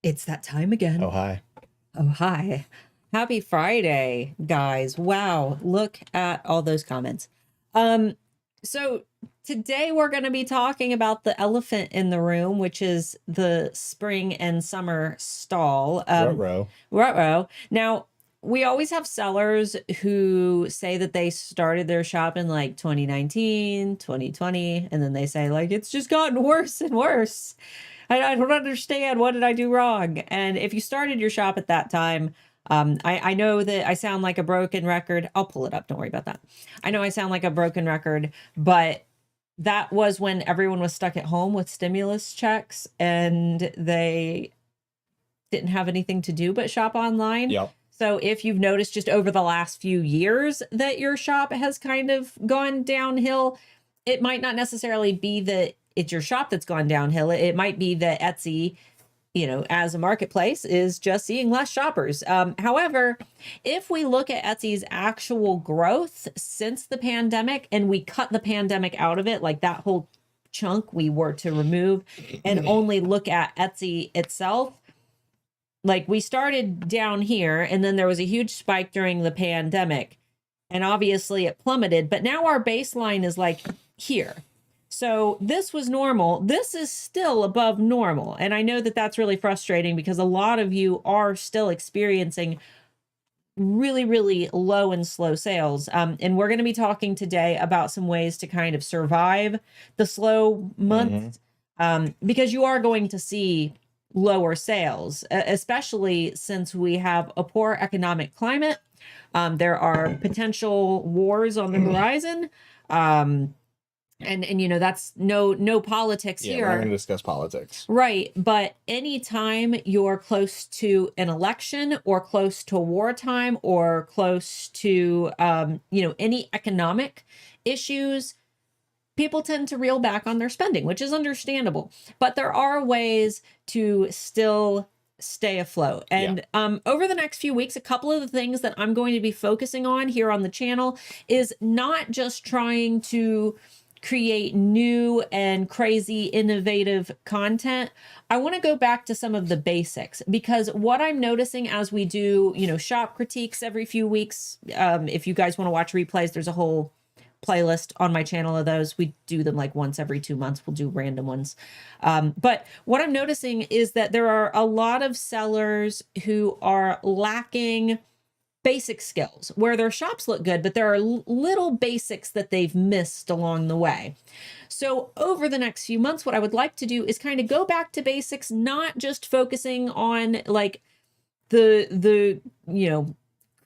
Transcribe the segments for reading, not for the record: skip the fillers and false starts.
It's that time again. Oh, hi. Oh, hi. Happy Friday, guys. Wow, look at all those comments. Um, so today we're going to be talking about the elephant in the room, which is the spring and summer stall. Ruh-roh. Ruh-roh. Now, we always have sellers who say that they started their shop in like 2019, 2020, and then they say like it's just gotten worse and worse. I don't understand. What did I do wrong? And if you started your shop at that time, I know that I sound like a broken record. I'll pull it up. Don't worry about that. I know I sound like a broken record, but that was when everyone was stuck at home with stimulus checks and they didn't have anything to do but shop online. Yep. So if you've noticed just over the last few years that your shop has kind of gone downhill, it might not necessarily be that it's your shop that's gone downhill. It might be that Etsy, as a marketplace is just seeing less shoppers. However, if we look at Etsy's actual growth since the pandemic and we cut the pandemic out of it, like that whole chunk we were to remove and only look at Etsy itself, like we started down here and then there was a huge spike during the pandemic and obviously it plummeted, but now our baseline is like here. So this was normal. This is still above normal. And I know that that's really frustrating because a lot of you are still experiencing really, really low and slow sales. And we're going to be talking today about some ways to kind of survive the slow months because you are going to see lower sales, especially since we have a poor economic climate. There are potential wars on the horizon. And that's no politics here. We're not going to discuss politics. Right. But anytime you're close to an election or close to wartime or close to, any economic issues, people tend to reel back on their spending, which is understandable. But there are ways to still stay afloat. And over the next few weeks, a couple of the things that I'm going to be focusing on here on the channel is not just trying to create new and crazy innovative content. I want to go back to some of the basics because what I'm noticing as we do, shop critiques every few weeks, if you guys want to watch replays, there's a whole playlist on my channel of those. We do them like once every 2 months. We'll do random ones. But what I'm noticing is that there are a lot of sellers who are lacking basic skills where their shops look good, but there are little basics that they've missed along the way. So over the next few months, what I would like to do is kind of go back to basics, not just focusing on like the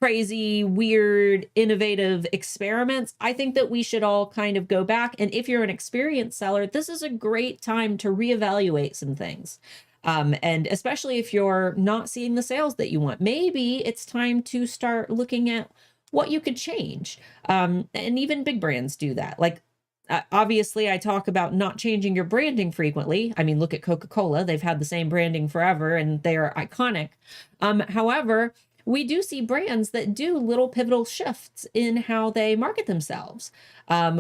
crazy, weird, innovative experiments. I think that we should all kind of go back. And if you're an experienced seller, this is a great time to reevaluate some things. And especially if you're not seeing the sales that you want, maybe it's time to start looking at what you could change. And even big brands do that. Like, obviously, I talk about not changing your branding frequently. I mean, look at Coca-Cola. They've had the same branding forever and they are iconic. However, we do see brands that do little pivotal shifts in how they market themselves.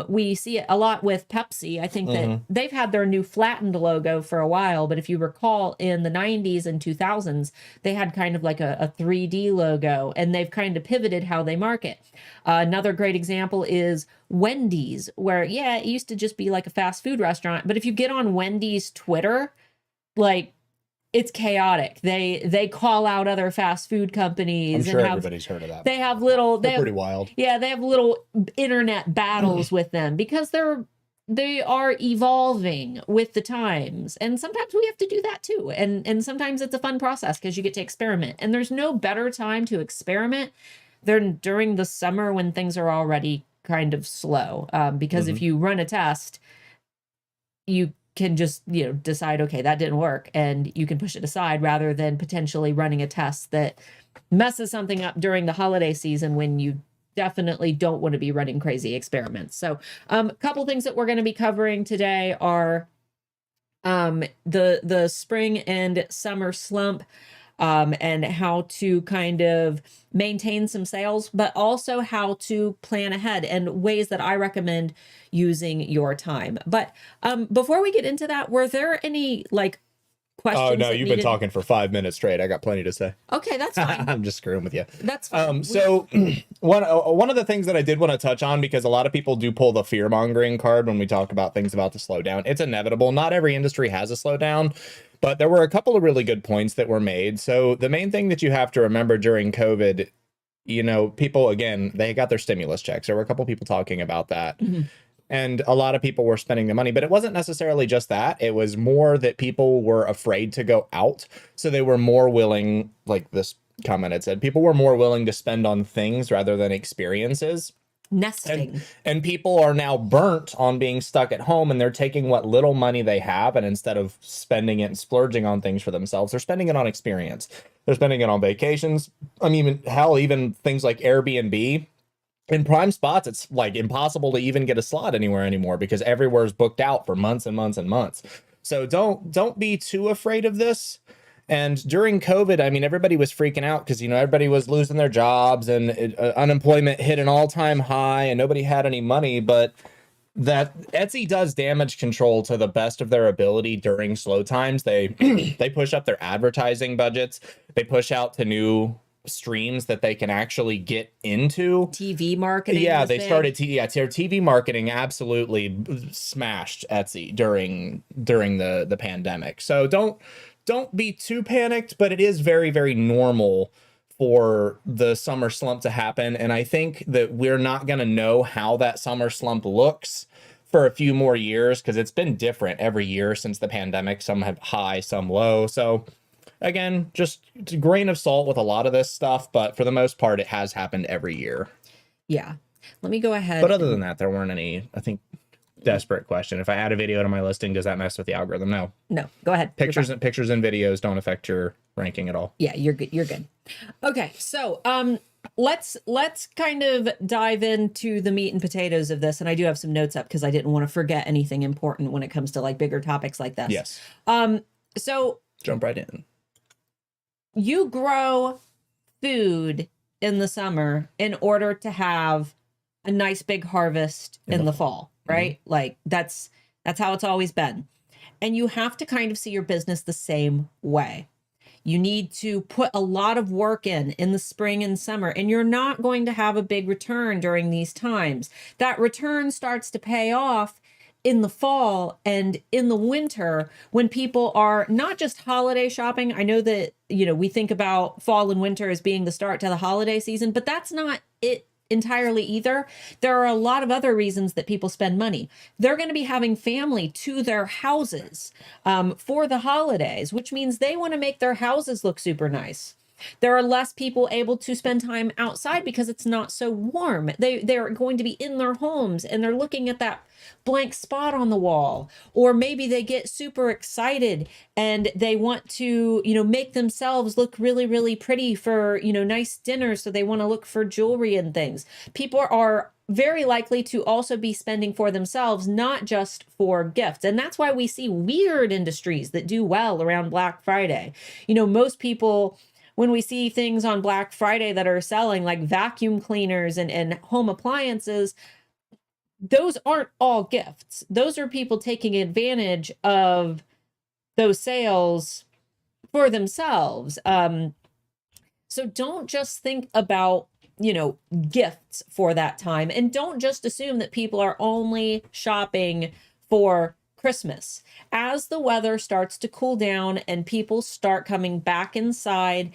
We see it a lot with Pepsi. I think that they've had their new flattened logo for a while, but if you recall in the 90s and 2000s, they had kind of like a 3D logo and they've kind of pivoted how they market. Another great example is Wendy's, where, it used to just be like a fast food restaurant, but if you get on Wendy's Twitter, like, it's chaotic. They call out other fast food companies. I'm sure everybody's heard of that. They have pretty wild. Yeah, they have little internet battles with them because they are evolving with the times. And sometimes we have to do that too. And sometimes it's a fun process because you get to experiment. And there's no better time to experiment than during the summer when things are already kind of slow. Because if you run a test, you can just, decide, okay, that didn't work, and you can push it aside rather than potentially running a test that messes something up during the holiday season when you definitely don't want to be running crazy experiments. So a couple things that we're going to be covering today are the spring and summer slump, and how to kind of maintain some sales, but also how to plan ahead and ways that I recommend using your time. But before we get into that, were there any like questions Oh no, that you've been needed? talking for 5 minutes straight. I got plenty to say. Okay, that's fine. I'm just screwing with you. That's fine. So one of the things that I did want to touch on, because a lot of people do pull the fear mongering card when we talk about things about the slowdown. It's inevitable. Not every industry has a slowdown, but there were a couple of really good points that were made. So the main thing that you have to remember during COVID, people, again, they got their stimulus checks. There were a couple people talking about that. Mhm. And a lot of people were spending the money, but it wasn't necessarily just that. It was more that people were afraid to go out. So they were more willing, like this comment had said, people were more willing to spend on things rather than experiences. Nesting. And people are now burnt on being stuck at home, and they're taking what little money they have, and instead of spending it and splurging on things for themselves, they're spending it on experience. They're spending it on vacations. I mean, hell, even things like Airbnb. In prime spots, it's like impossible to even get a slot anywhere anymore because everywhere is booked out for months and months and months. So don't be too afraid of this. And during COVID, I mean, everybody was freaking out because, everybody was losing their jobs, and unemployment hit an all-time high and nobody had any money. But that Etsy does damage control to the best of their ability during slow times. They they push up their advertising budgets. They push out to new streams that they can actually get into. TV marketing. Yeah, was they big. started their TV marketing absolutely smashed Etsy during the pandemic. So don't be too panicked, but it is very, very normal for the summer slump to happen. And I think that we're not going to know how that summer slump looks for a few more years, because it's been different every year since the pandemic. Some have high, some low. So again, just a grain of salt with a lot of this stuff, but for the most part, it has happened every year. Yeah. Let me go ahead. But other than that, there weren't any, I think, desperate question. If I add a video to my listing, does that mess with the algorithm? No. No, go ahead. Pictures and videos don't affect your ranking at all. Yeah, you're good. You're good. Okay. So, let's kind of dive into the meat and potatoes of this. And I do have some notes up because I didn't want to forget anything important when it comes to like bigger topics like this. Yes. So Jump right in. you grow food in the summer in order to have a nice big harvest in the fall, right? Mm-hmm. Like that's how it's always been. And you have to kind of see your business the same way. You need to put a lot of work in the spring and summer, and you're not going to have a big return during these times. That return starts to pay off in the fall and in the winter when people are not just holiday shopping. I know that, we think about fall and winter as being the start to the holiday season, but that's not it entirely either. There are a lot of other reasons that people spend money. They're going to be having family to their houses for the holidays, which means they want to make their houses look super nice. There are less people able to spend time outside because it's not so warm. They're going to be in their homes and they're looking at that blank spot on the wall. Or maybe they get super excited and they want to, make themselves look really, really pretty for, nice dinners. So they want to look for jewelry and things. People are very likely to also be spending for themselves, not just for gifts. And that's why we see weird industries that do well around Black Friday. Most people, when we see things on Black Friday that are selling like vacuum cleaners and home appliances, those aren't all gifts. Those are people taking advantage of those sales for themselves. So don't just think about, gifts for that time. And don't just assume that people are only shopping for Christmas. As the weather starts to cool down and people start coming back inside,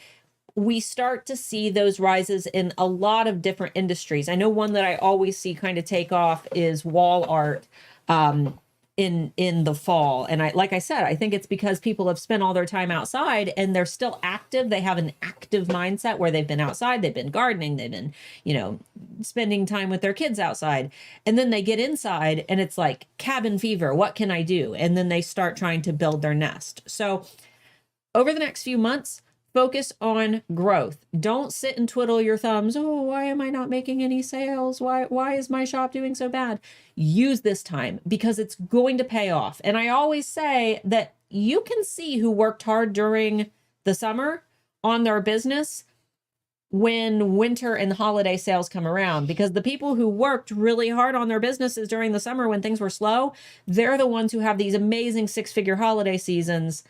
we start to see those rises in a lot of different industries. I know one that I always see kind of take off is wall art in the fall. And like I said, I think it's because people have spent all their time outside and they're still active. They have an active mindset where they've been outside, they've been gardening, they've been, spending time with their kids outside. And then they get inside and it's like cabin fever. What can I do? And then they start trying to build their nest. So over the next few months, focus on growth. Don't sit and twiddle your thumbs. Oh, why am I not making any sales? Why is my shop doing so bad? Use this time because it's going to pay off. And I always say that you can see who worked hard during the summer on their business when winter and holiday sales come around, because the people who worked really hard on their businesses during the summer when things were slow, they're the ones who have these amazing 6-figure holiday seasons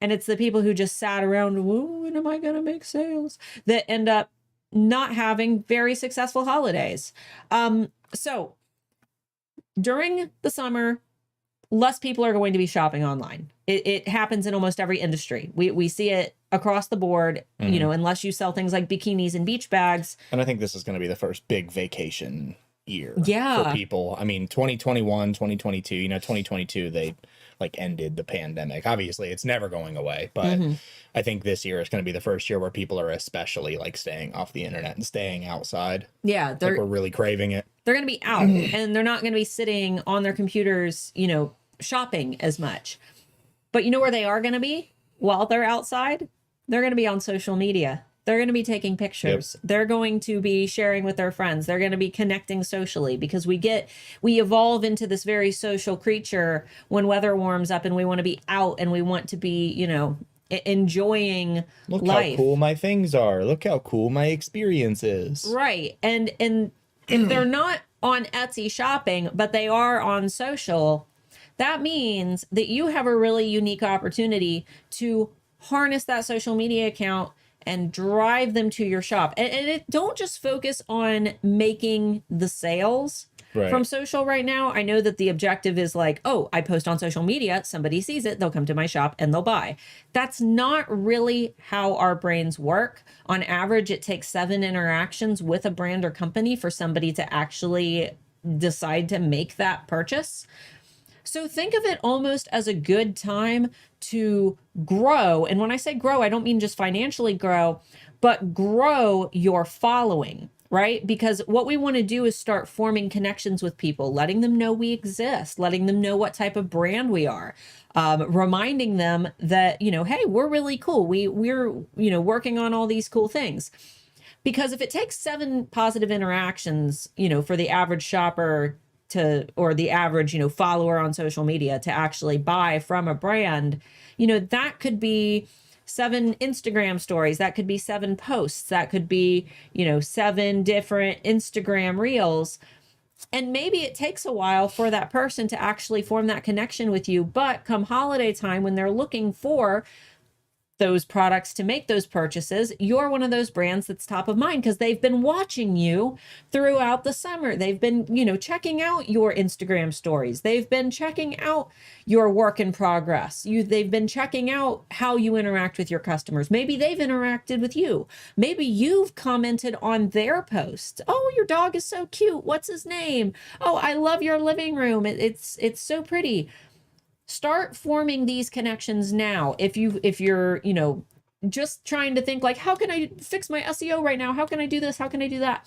And it's the people who just sat around, "Whoa, when am I going to make sales?" that end up not having very successful holidays. So during the summer, less people are going to be shopping online. It happens in almost every industry. We see it across the board, you know, unless you sell things like bikinis and beach bags. And I think this is going to be the first big vacation year Yeah. for people. I mean, 2021, 2022, you know, 2022, they like ended the pandemic. Obviously, it's never going away, but I think this year is going to be the first year where people are especially like staying off the internet and staying outside. Yeah, Like we're really craving it. they're going to be out and they're not going to be sitting on their computers, you know, shopping as much. But you know where they are going to be while they're outside? They're going to be on social media. They're going to be taking pictures. Yep. They're going to be sharing with their friends. They're going to be connecting socially, because we evolve into this very social creature when weather warms up and we want to be out and we want to be, you know, enjoying Look life. How cool my things are. Look how cool my experience is. Right. And if they're not on Etsy shopping, but they are on social, that means that you have a really unique opportunity to harness that social media account and drive them to your shop. And don't just focus on making the sales from social right now. I know that the objective is like, oh, I post on social media, somebody sees it, they'll come to my shop and they'll buy. That's not really how our brains work. On average, it takes 7 interactions with a brand or company for somebody to actually decide to make that purchase. So think of it almost as a good time to grow. And when I say grow, I don't mean just financially grow, but grow your following, right? Because what we want to do is start forming connections with people, letting them know we exist, letting them know what type of brand we are, reminding them that, you know, hey, we're really cool. We're, you know, working on all these cool things. Because if it takes 7 positive interactions, you know, for the average shopper or the average, you know, follower on social media to actually buy from a brand, you know, that could be 7 Instagram stories, that could be 7 posts, that could be, you know, 7 different Instagram reels. And maybe it takes a while for that person to actually form that connection with you. But come holiday time, when they're looking for those products to make those purchases, you're one of those brands that's top of mind because they've been watching you throughout the summer. They've been, you know, checking out your Instagram stories. They've been checking out your work in progress. They've been checking out how you interact with your customers. Maybe they've interacted with you. Maybe you've commented on their posts. Oh, your dog is so cute. What's his name? Oh, I love your living room. It's so pretty. Start forming these connections now. If you're, you know, just trying to think like, how can I fix my SEO right now? How can I do this? How can I do that?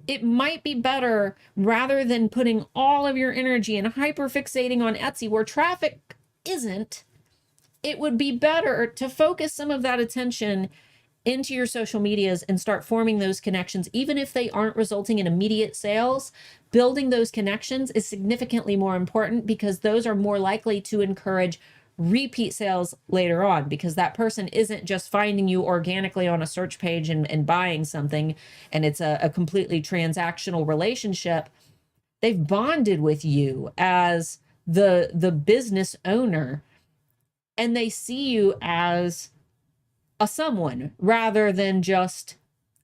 It might be better, rather than putting all of your energy and hyper fixating on Etsy where traffic isn't, it would be better to focus some of that attention into your social medias and start forming those connections. Even if they aren't resulting in immediate sales, building those connections is significantly more important, because those are more likely to encourage repeat sales later on, because that person isn't just finding you organically on a search page and buying something and it's a completely transactional relationship. They've bonded with you as the business owner, and they see you as a someone rather than just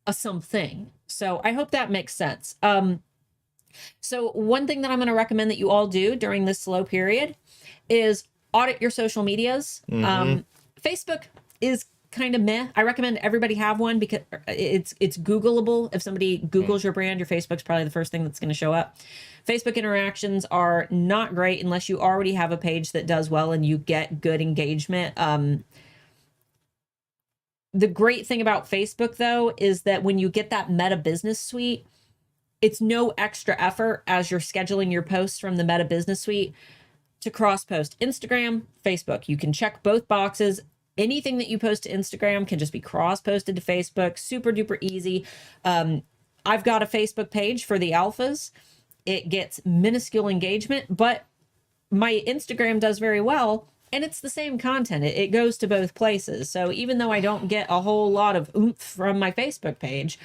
a something. So I hope that makes sense. So one thing that I'm going to recommend that you all do during this slow period is audit your social medias. Facebook is kind of meh. I recommend everybody have one because it's Googleable. If somebody Googles your brand, your Facebook's probably the first thing that's going to show up. Facebook interactions are not great unless you already have a page that does well and you get good engagement. The great thing about Facebook, though, is that when you get that Meta Business Suite, it's no extra effort as you're scheduling your posts from the Meta Business Suite to cross-post Instagram, Facebook. You can check both boxes. Anything that you post to Instagram can just be cross-posted to Facebook. Super duper easy. I've got a Facebook page for the alphas. It gets minuscule engagement, but my Instagram does very well. And it's the same content. It goes to both places. So even though I don't get a whole lot of oomph from my Facebook page,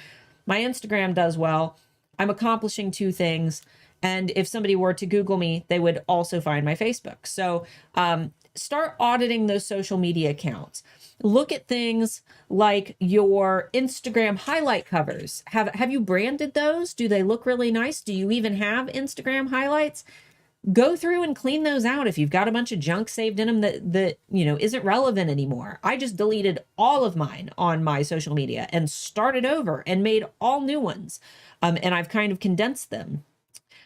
my Instagram does well. I'm accomplishing 2 things. And if somebody were to Google me, they would also find my Facebook. So start auditing those social media accounts. Look at things like your Instagram highlight covers. Have you branded those? Do they look really nice? Do you even have Instagram highlights? Go through and clean those out if you've got a bunch of junk saved in them that isn't relevant anymore. I just deleted all of mine on my social media and started over and made all new ones. And I've kind of condensed them.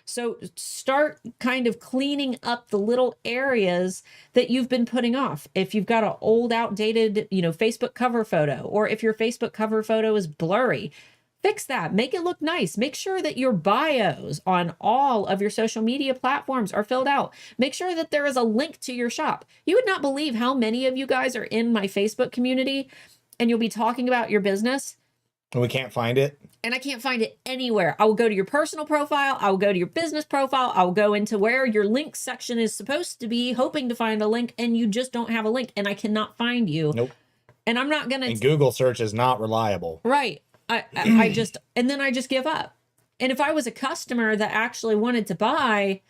So start kind of cleaning up the little areas that you've been putting off. If you've got an old, outdated, Facebook cover photo, or if your Facebook cover photo is blurry, fix that. Make it look nice. Make sure that your bios on all of your social media platforms are filled out. Make sure that there is a link to your shop. You would not believe how many of you guys are in my Facebook community, and you'll be talking about your business. And we can't find it. And I can't find it anywhere. I will go to your personal profile. I will go to your business profile. I will go into where your links section is supposed to be, hoping to find a link, and you just don't have a link, and I cannot find you. Nope. And I'm not going to... And Google search is not reliable. Right. I just give up. And if I was a customer that actually wanted to buy...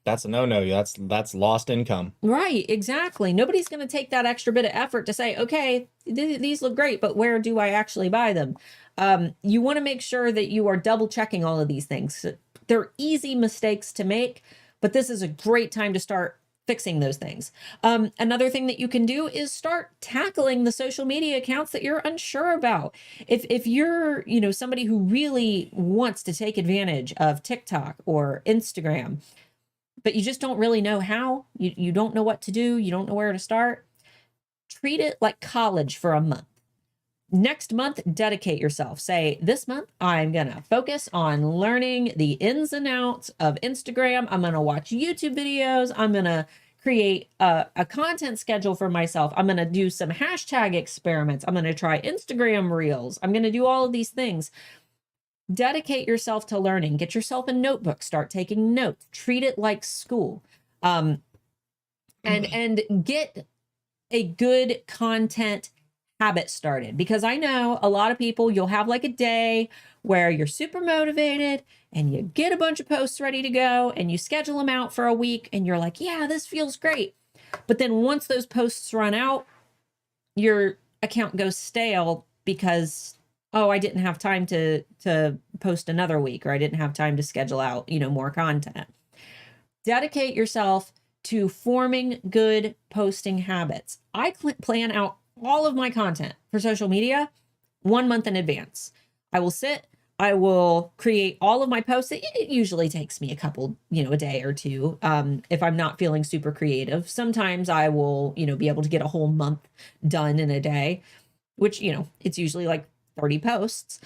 That's a no-no. That's lost income. Right, exactly. Nobody's going to take that extra bit of effort to say, okay, these look great, but where do I actually buy them? You want to make sure that you are double checking all of these things. They're easy mistakes to make, but this is a great time to start fixing those things. Another thing that you can do is start tackling the social media accounts that you're unsure about. If you're, somebody who really wants to take advantage of TikTok or Instagram, but you just don't really know how, you don't know what to do, you don't know where to start, treat it like college for a month. Next month, dedicate yourself. Say, this month, I'm going to focus on learning the ins and outs of Instagram. I'm going to watch YouTube videos. I'm going to create a content schedule for myself. I'm going to do some hashtag experiments. I'm going to try Instagram Reels. I'm going to do all of these things. Dedicate yourself to learning. Get yourself a notebook. Start taking notes. Treat it like school. And get a good content habit started, because I know a lot of people, you'll have like a day where you're super motivated and you get a bunch of posts ready to go and you schedule them out for a week and you're like, yeah, this feels great. But then once those posts run out, your account goes stale because, oh, I didn't have time to post another week, or I didn't have time to schedule out, more content. Dedicate yourself to forming good posting habits. I plan out all of my content for social media 1 month in advance. I will create all of my posts. It usually takes me a couple, a day or two. If I'm not feeling super creative, sometimes I will, be able to get a whole month done in a day, which, it's usually like 30 posts.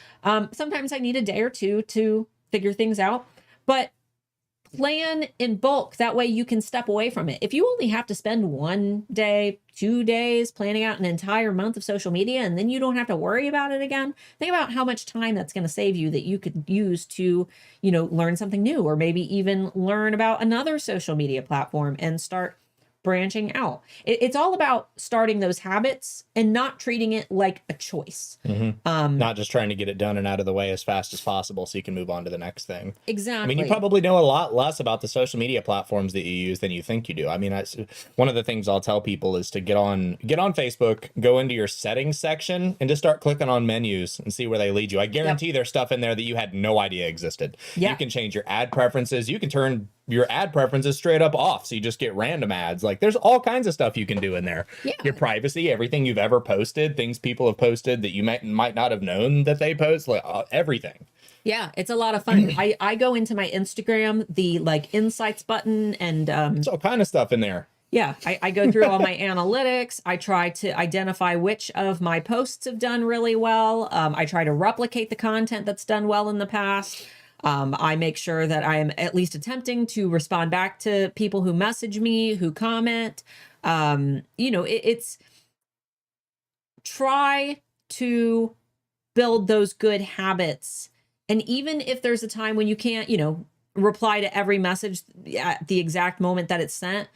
Sometimes I need a day or two to figure things out, but plan in bulk. That way you can step away from it. If you only have to spend 1 day, 2 days planning out an entire month of social media, and then you don't have to worry about it again, think about how much time that's going to save you that you could use to, learn something new, or maybe even learn about another social media platform and start branching out. It's all about starting those habits and not treating it like a choice. Mm-hmm. Not just trying to get it done and out of the way as fast as possible so you can move on to the next thing. Exactly. I mean, you probably know a lot less about the social media platforms that you use than you think you do. I mean, one of the things I'll tell people is to get on Facebook, go into your settings section, and just start clicking on menus and see where they lead you. I guarantee there's stuff in there that you had no idea existed. Yep. You can change your ad preferences. You can turn your ad preferences straight up off, so you just get random ads. Like, there's all kinds of stuff you can do in there. Yeah. Your privacy, everything you've ever posted, things people have posted that you might not have known that they post, like everything. Yeah, it's a lot of fun. I go into my Instagram, the insights button, and there's all kind of stuff in there. Yeah, I go through all my analytics. I try to identify which of my posts have done really well. I try to replicate the content that's done well in the past. I make sure that I am at least attempting to respond back to people who message me, who comment. It's try to build those good habits. And even if there's a time when you can't, reply to every message at the exact moment that it's sent,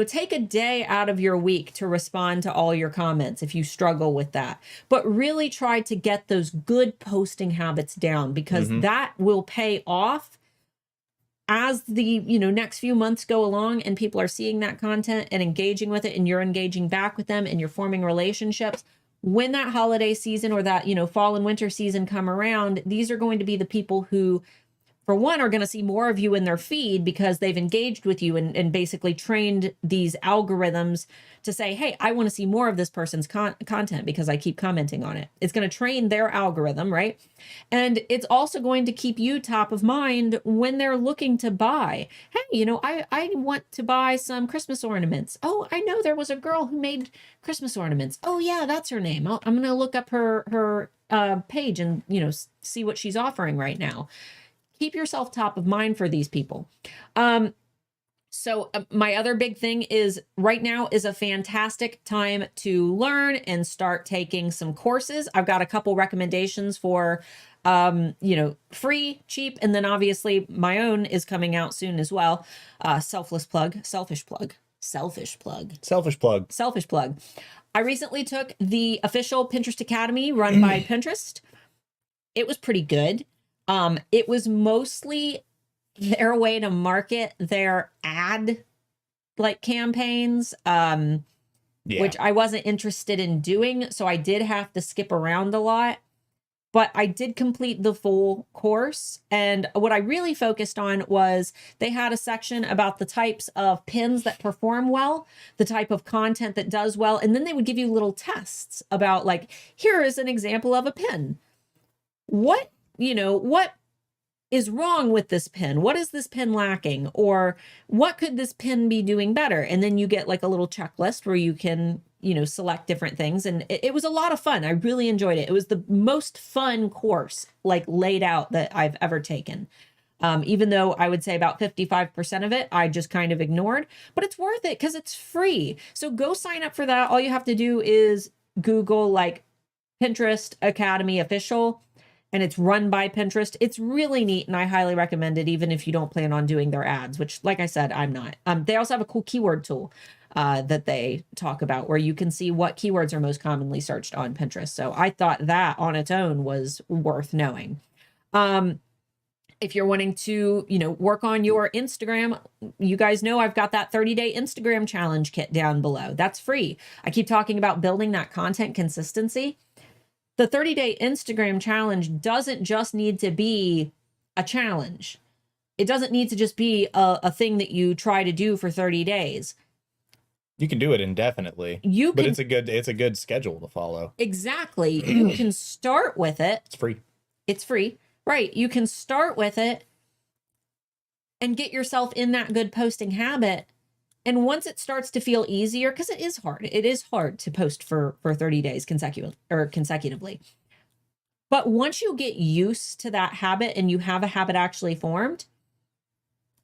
take a day out of your week to respond to all your comments if you struggle with that. But really try to get those good posting habits down, because that will pay off as the, you know, next few months go along and people are seeing that content and engaging with it and you're engaging back with them and you're forming relationships, when that holiday season or that, you know, fall and winter season come around, these are going to be the people who, for one, are going to see more of you in their feed because they've engaged with you and basically trained these algorithms to say, hey, I want to see more of this person's content because I keep commenting on it. It's going to train their algorithm, right? And it's also going to keep you top of mind when they're looking to buy. Hey, you know, I want to buy some Christmas ornaments. Oh, I know there was a girl who made Christmas ornaments. Oh yeah, that's her name. I'm going to look up her page and, you know, see what she's offering right now. Keep yourself top of mind for these people. So my other big thing is right now is a fantastic time to learn and start taking some courses. I've got a couple recommendations for, you know, free, cheap, and then obviously my own is coming out soon as well. Selfish plug. I recently took the official Pinterest Academy run by Pinterest. It was pretty good. It was mostly their way to market their ad like campaigns, which I wasn't interested in doing. So I did have to skip around a lot, but I did complete the full course. And what I really focused on was they had a section about the types of pins that perform well, the type of content that does well. And then they would give you little tests about like, here is an example of a pin. What is wrong with this pin? What is this pin lacking? Or what could this pin be doing better? And then you get like a little checklist where you can, you know, select different things. And it was a lot of fun. I really enjoyed it. It was the most fun course like laid out that I've ever taken. Even though I would say about 55% of it, I just kind of ignored, but it's worth it because it's free. So go sign up for that. All you have to do is Google like Pinterest Academy Official, and it's run by Pinterest. It's really neat, and I highly recommend it, even if you don't plan on doing their ads, which, like I said, I'm not. They also have a cool keyword tool that they talk about where you can see what keywords are most commonly searched on Pinterest. So I thought that on its own was worth knowing. If you're wanting to, you know, work on your Instagram, you guys know I've got that 30-day Instagram challenge kit down below. That's free. I keep talking about building that content consistency. The 30-day Instagram challenge doesn't just need to be a challenge. It doesn't need to just be a thing that you try to do for 30 days. You can do it indefinitely. But it's a good schedule to follow. Exactly. You can start with it. It's free. It's free. Right. You can start with it and get yourself in that good posting habit. And once it starts to feel easier, because it is hard to post for 30 days consecutively. But once you get used to that habit and you have a habit actually formed,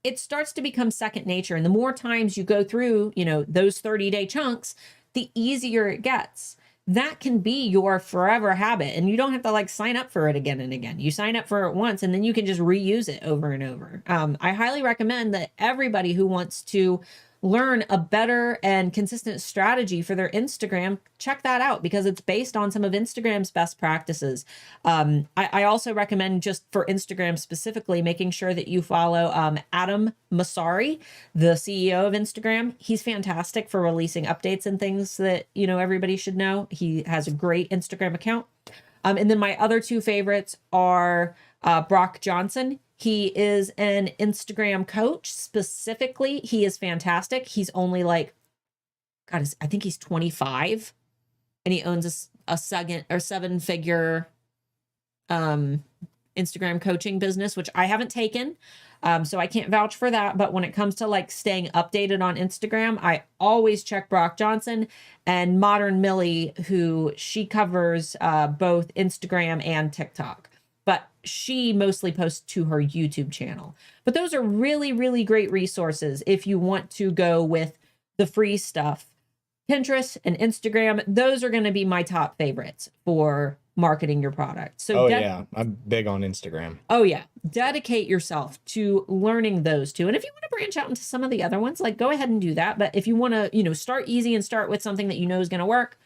it starts to become second nature. And the more times you go through, you know, those 30-day chunks, the easier it gets. That can be your forever habit. And you don't have to like sign up for it again and again. You sign up for it once and then you can just reuse it over and over. I highly recommend that everybody who wants to learn a better and consistent strategy for their Instagram, check that out because it's based on some of Instagram's best practices. I also recommend, just for Instagram specifically, making sure that you follow Adam Mosseri, the CEO of Instagram. He's fantastic for releasing updates and things that, you know, everybody should know. He has a great Instagram account. And then my other two favorites are Brock Johnson. He is an Instagram coach. Specifically, he is fantastic. He's only like, God, I think he's 25, and he owns a seven-figure Instagram coaching business, which I haven't taken. So I can't vouch for that. But when it comes to like staying updated on Instagram, I always check Brock Johnson and Modern Millie, who she covers both Instagram and TikTok. But she mostly posts to her YouTube channel. But those are really, really great resources if you want to go with the free stuff. Pinterest and Instagram, those are going to be my top favorites for marketing your product. So yeah, I'm big on Instagram. Oh yeah, dedicate yourself to learning those two. And if you want to branch out into some of the other ones, like go ahead and do that. But if you want to, you know, start easy and start with something that you know is going to work,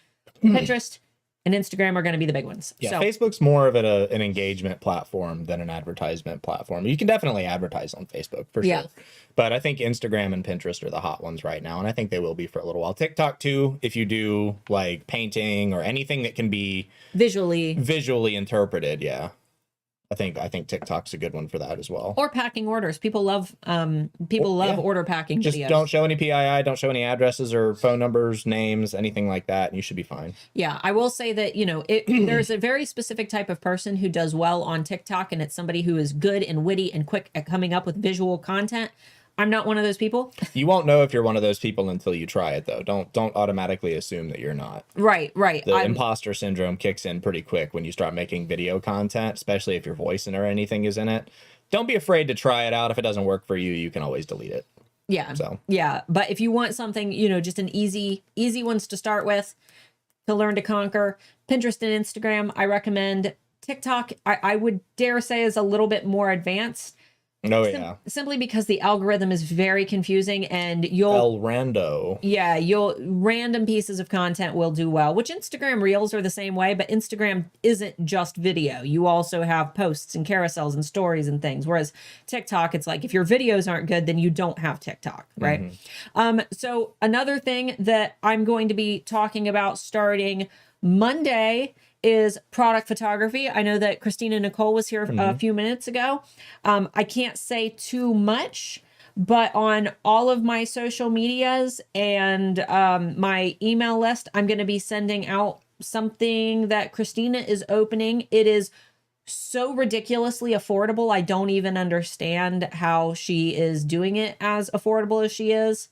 Pinterest, and Instagram are going to be the big ones. Yeah, So Facebook's more of an engagement platform than an advertisement platform. You can definitely advertise on Facebook for yeah, sure. But I think Instagram and Pinterest are the hot ones right now. And I think they will be for a little while. TikTok too, if you do like painting or anything that can be visually interpreted. Yeah. I think TikTok's a good one for that as well. or packing orders. People love order packing Just videos. don't show any PII, don't show any addresses or phone numbers, names, anything like that, and you should be fine. Yeah, I will say that, there's a very specific type of person who does well on TikTok, and it's somebody who is good and witty and quick at coming up with visual content. I'm not one of those people. You won't know if you're one of those people until you try it, though. Don't automatically assume that you're not. Right. The imposter syndrome kicks in pretty quick when you start making video content, especially if your voice or anything is in it. Don't be afraid to try it out. If it doesn't work for you, you can always delete it. Yeah. So yeah, but if you want something, just an easy ones to start with, to learn to conquer, Pinterest and Instagram, I recommend. TikTok, I would dare say, is a little bit more advanced. Oh, yeah. Simply because the algorithm is very confusing, and random pieces of content will do well, which Instagram Reels are the same way, but Instagram isn't just video. You also have posts and carousels and stories and things. Whereas TikTok, it's like, if your videos aren't good, then you don't have TikTok, right? So another thing that I'm going to be talking about starting Monday is product photography. I know that Christina Nicole was here a few minutes ago. I can't say too much, but on all of my social medias and my email list, I'm going to be sending out something that Christina is opening. It is so ridiculously affordable. I don't even understand how she is doing it as affordable as she is.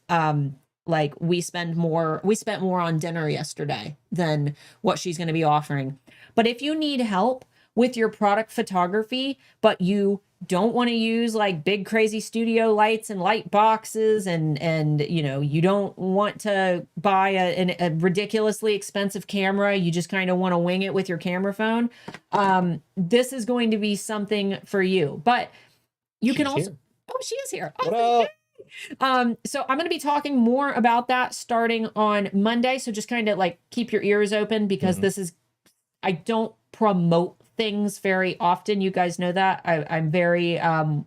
Like we spent more on dinner yesterday than what she's going to be offering. But if you need help with your product photography, but you don't want to use like big crazy studio lights and light boxes, and you don't want to buy a ridiculously expensive camera, you just kind of want to wing it with your camera phone, this is going to be something for you. But you can also she is here. What up? So I'm going to be talking more about that starting on Monday. So just kind of like keep your ears open, because I don't promote things very often. You guys know that. I'm very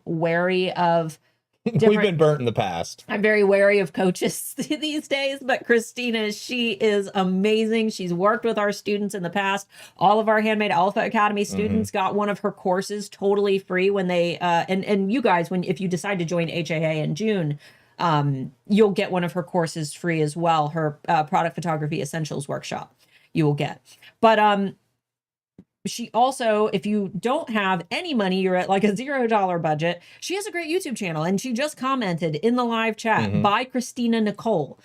wary of We've been burnt in the past. I'm very wary of coaches these days, but Christina, she is amazing. She's worked with our students in the past. All of our Handmade Alpha Academy students got one of her courses totally free when they, and you guys, if you decide to join HAA in June, you'll get one of her courses free as well. Her product photography essentials workshop you will get. But she also, if you don't have any money, you're at like a $0 budget, she has a great YouTube channel, and she just commented in the live chat by Christina Nicole.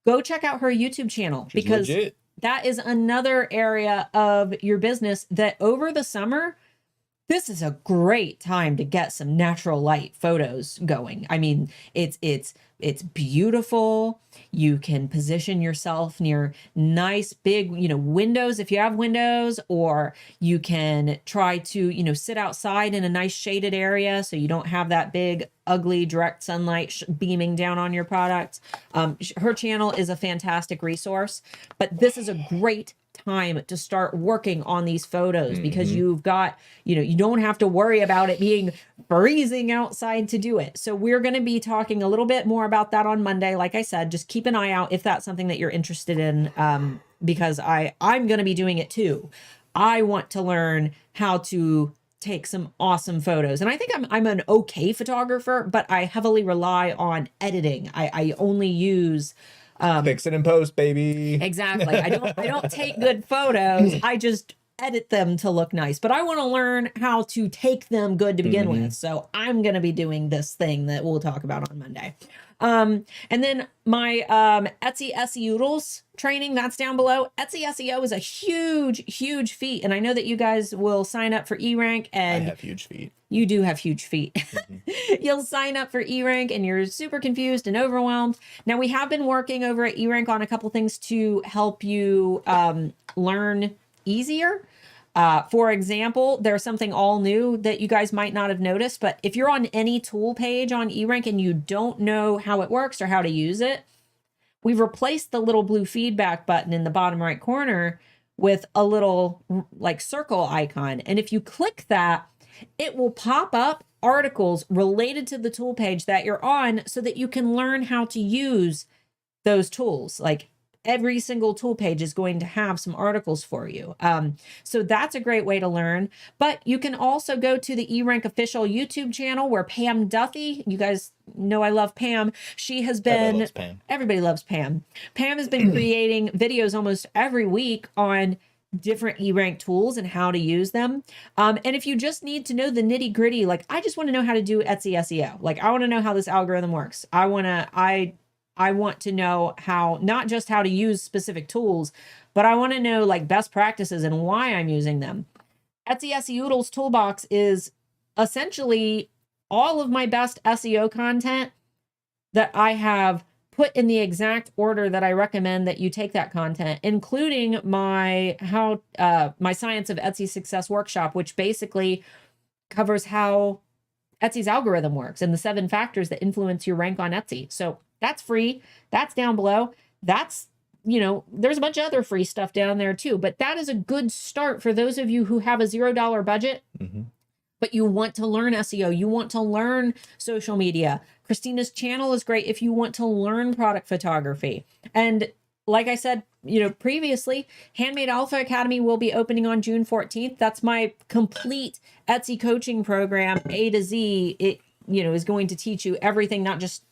Go check out her YouTube channel. She's because legit. That is another area of your business that over the summer, this is a great time to get some natural light photos going. I mean, it's beautiful. You can position yourself near nice big, windows if you have windows, or you can try to, sit outside in a nice shaded area so you don't have that big, ugly direct sunlight beaming down on your products. Her channel is a fantastic resource, but this is a great time to start working on these photos, because you've got, you don't have to worry about it being freezing outside to do it. So we're going to be talking a little bit more about that on Monday. Like I said, just keep an eye out if that's something that you're interested in, because I'm going to be doing it too. I want to learn how to take some awesome photos. And I think I'm an okay photographer, but I heavily rely on editing. I only use fix it in post, baby. Exactly. I don't take good photos. I just edit them to look nice, but I want to learn how to take them good to begin with. So I'm going to be doing this thing that we'll talk about on Monday. And then my Etsy SEOodles training, that's down below. Etsy SEO is a huge feat. And I know that you guys will sign up for eRank, and I have huge feet. You do have huge feet. You'll sign up for eRank and you're super confused and overwhelmed. Now, we have been working over at eRank on a couple things to help you learn easier. For example, there's something all new that you guys might not have noticed, but if you're on any tool page on eRank and you don't know how it works or how to use it, we've replaced the little blue feedback button in the bottom right corner with a little like circle icon. And if you click that, it will pop up articles related to the tool page that you're on so that you can learn how to use those tools. Like every single tool page is going to have some articles for you. So that's a great way to learn. But you can also go to the eRank official YouTube channel where Pam Duthie, you guys know I love Pam. She has been, everybody loves Pam. Pam has been creating videos almost every week on different eRank tools and how to use them. And if you just need to know the nitty gritty, like I just want to know how to do Etsy SEO. Like I want to know how this algorithm works. I want to know how, not just how to use specific tools, but I want to know like best practices and why I'm using them. Etsy SEOodles Toolbox is essentially all of my best SEO content that I have put in the exact order that I recommend that you take that content, including my my Science of Etsy Success workshop, which basically covers how Etsy's algorithm works and the 7 factors that influence your rank on Etsy. So that's free. That's down below. That's, there's a bunch of other free stuff down there too, but that is a good start for those of you who have a $0 budget, but you want to learn SEO. You want to learn social media. Christina's channel is great if you want to learn product photography. And like I said, previously, Handmade Alpha Academy will be opening on June 14th. That's my complete Etsy coaching program, A to Z. It, is going to teach you everything, not just,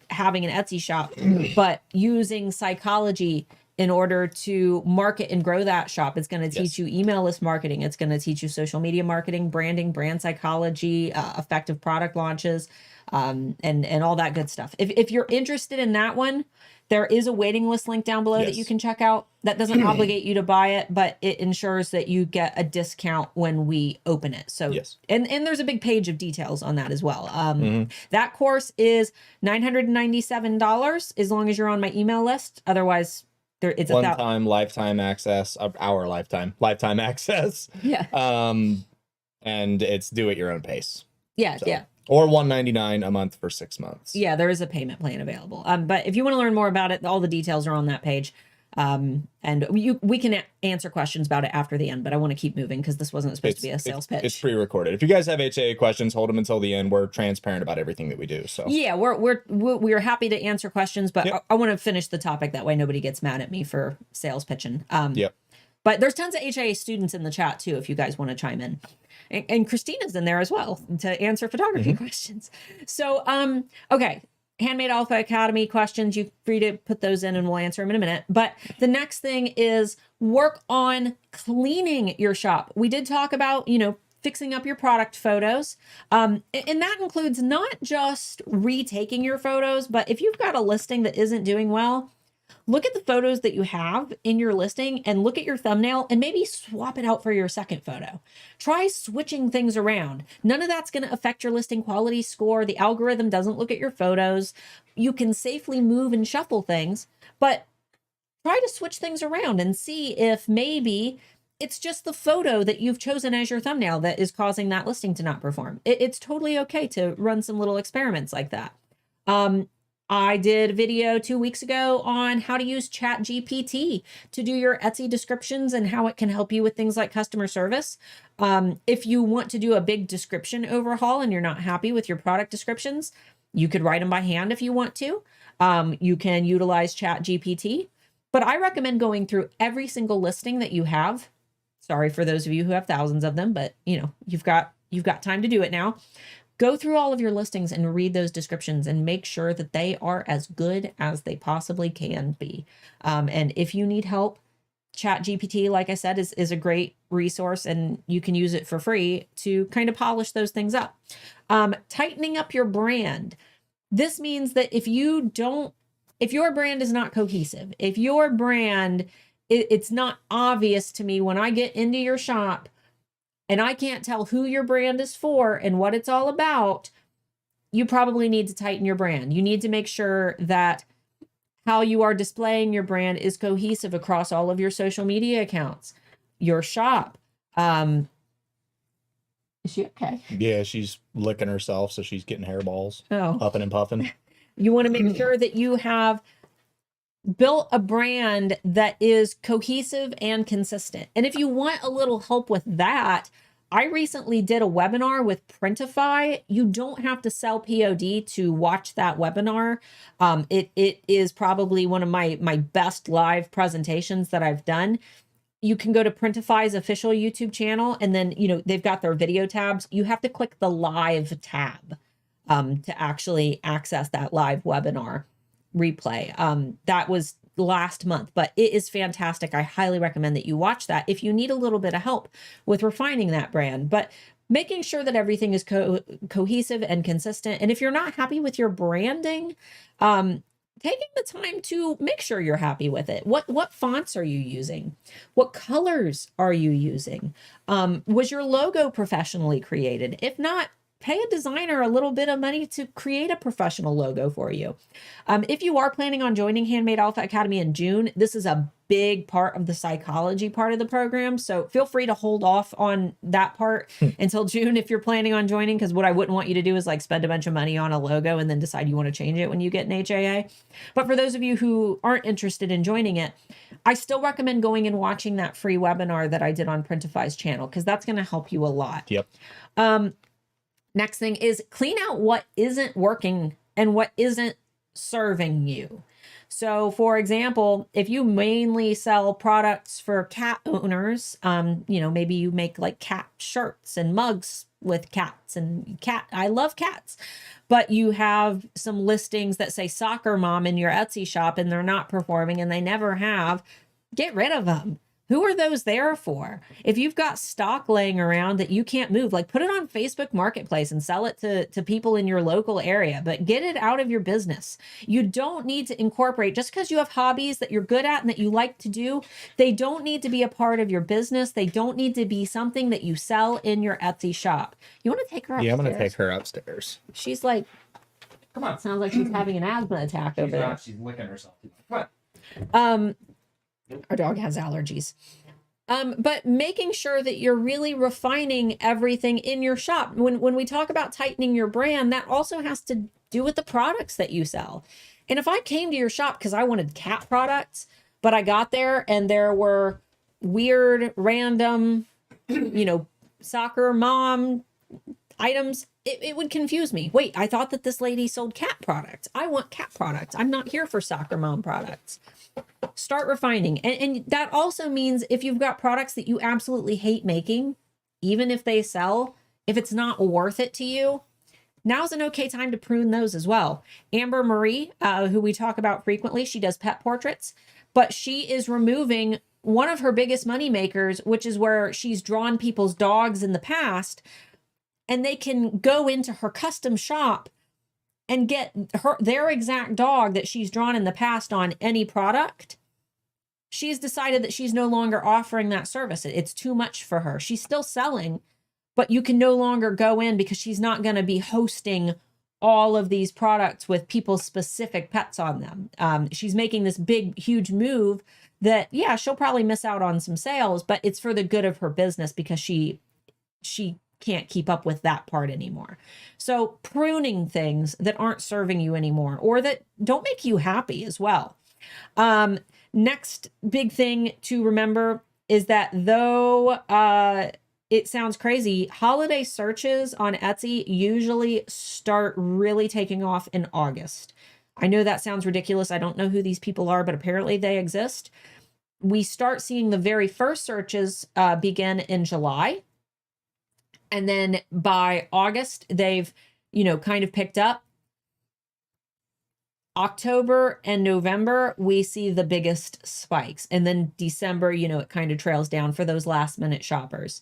having an Etsy shop, but using psychology in order to market and grow that shop. It's going to teach you email list marketing. It's going to teach you social media marketing, branding, brand psychology, effective product launches, and all that good stuff. If you're interested in that one, there is a waiting list link down below that you can check out. That doesn't obligate you to buy it, but it ensures that you get a discount when we open it. So, and there's a big page of details on that as well. That course is $997 as long as you're on my email list. Otherwise, it's one-time lifetime access, our lifetime access. Yeah. And it's do at your own pace. Yeah. So. Yeah. Or $199 a month for 6 months. Yeah, there is a payment plan available. But if you want to learn more about it, all the details are on that page. And we can answer questions about it after the end, but I want to keep moving because this wasn't supposed to be a sales pitch. It's pre-recorded. If you guys have HA questions, hold them until the end. We're transparent about everything that we do. So yeah, we're happy to answer questions, but I want to finish the topic that way nobody gets mad at me for sales pitching. But there's tons of HA students in the chat too, if you guys want to chime in. And Christina's in there as well to answer photography questions. So, okay. Handmade Alpha Academy questions, you're free to put those in and we'll answer them in a minute. But the next thing is work on cleaning your shop. We did talk about, fixing up your product photos. And that includes not just retaking your photos, but if you've got a listing that isn't doing well, look at the photos that you have in your listing and look at your thumbnail and maybe swap it out for your second photo. Try switching things around. None of that's going to affect your listing quality score. The algorithm doesn't look at your photos. You can safely move and shuffle things, but try to switch things around and see if maybe it's just the photo that you've chosen as your thumbnail that is causing that listing to not perform. It's totally okay to run some little experiments like that. I did a video 2 weeks ago on how to use ChatGPT to do your Etsy descriptions and how it can help you with things like customer service. If you want to do a big description overhaul and you're not happy with your product descriptions, you could write them by hand if you want to. You can utilize ChatGPT, but I recommend going through every single listing that you have. Sorry for those of you who have thousands of them, but you've got time to do it now. Go through all of your listings and read those descriptions and make sure that they are as good as they possibly can be. And if you need help, ChatGPT, like I said, is a great resource and you can use it for free to kind of polish those things up. Tightening up your brand. This means that if your brand is not cohesive, if your brand, it's not obvious to me when I get into your shop, and I can't tell who your brand is for and what it's all about, you probably need to tighten your brand. You need to make sure that how you are displaying your brand is cohesive across all of your social media accounts, your shop. Is she okay? Yeah, she's licking herself, so she's getting hairballs. Oh. Huffing and puffing. You want to make sure that you have built a brand that is cohesive and consistent. And if you want a little help with that, I recently did a webinar with Printify. You don't have to sell POD to watch that webinar. It is probably one of my best live presentations that I've done. You can go to Printify's official YouTube channel, and then, they've got their video tabs. You have to click the live tab to actually access that live webinar replay. That was last month, but it is fantastic. I highly recommend that you watch that if you need a little bit of help with refining that brand, but making sure that everything is cohesive and consistent. And if you're not happy with your branding, taking the time to make sure you're happy with it. What fonts are you using? What colors are you using? Was your logo professionally created? If not, pay a designer a little bit of money to create a professional logo for you. If you are planning on joining Handmade Alpha Academy in June, this is a big part of the psychology part of the program. So feel free to hold off on that part until June if you're planning on joining, because what I wouldn't want you to do is like spend a bunch of money on a logo and then decide you want to change it when you get an HAA. But for those of you who aren't interested in joining it, I still recommend going and watching that free webinar that I did on Printify's channel, because that's going to help you a lot. Yep. Next thing is clean out what isn't working and what isn't serving you. So for example, if you mainly sell products for cat owners, maybe you make like cat shirts and mugs with cats and I love cats, but you have some listings that say soccer mom in your Etsy shop and they're not performing and they never have, get rid of them. Who are those there for? If you've got stock laying around that you can't move, like put it on Facebook Marketplace and sell it to people in your local area, but get it out of your business. You don't need to incorporate, just because you have hobbies that you're good at and that you like to do, they don't need to be a part of your business. They don't need to be something that you sell in your Etsy shop. You want to take her upstairs? Yeah, I'm going to take her upstairs. She's like, come on, sounds like she's having an asthma attack over there. She's licking herself. Come on. Our dog has allergies. But making sure that you're really refining everything in your shop. When we talk about tightening your brand, that also has to do with the products that you sell. And if I came to your shop because I wanted cat products, but I got there and there were weird, random, soccer mom items, it would confuse me. Wait, I thought that this lady sold cat products. I want cat products. I'm not here for soccer mom products. Start refining. And that also means if you've got products that you absolutely hate making, even if they sell, if it's not worth it to you, now's an okay time to prune those as well. Amber Marie, who we talk about frequently, she does pet portraits, but she is removing one of her biggest money makers, which is where she's drawn people's dogs in the past, and they can go into her custom shop and get their exact dog that she's drawn in the past on any product. She's decided that she's no longer offering that service. It's too much for her. She's still selling, but you can no longer go in because she's not going to be hosting all of these products with people's specific pets on them. She's making this big, huge move that, yeah, she'll probably miss out on some sales, but it's for the good of her business because she can't keep up with that part anymore. So pruning things that aren't serving you anymore or that don't make you happy as well. Next big thing to remember is that though it sounds crazy, holiday searches on Etsy usually start really taking off in August. I know that sounds ridiculous. I don't know who these people are, but apparently they exist. We start seeing the very first searches begin in July. And then by August, they've, kind of picked up. October and November, we see the biggest spikes. And then December, it kind of trails down for those last minute shoppers.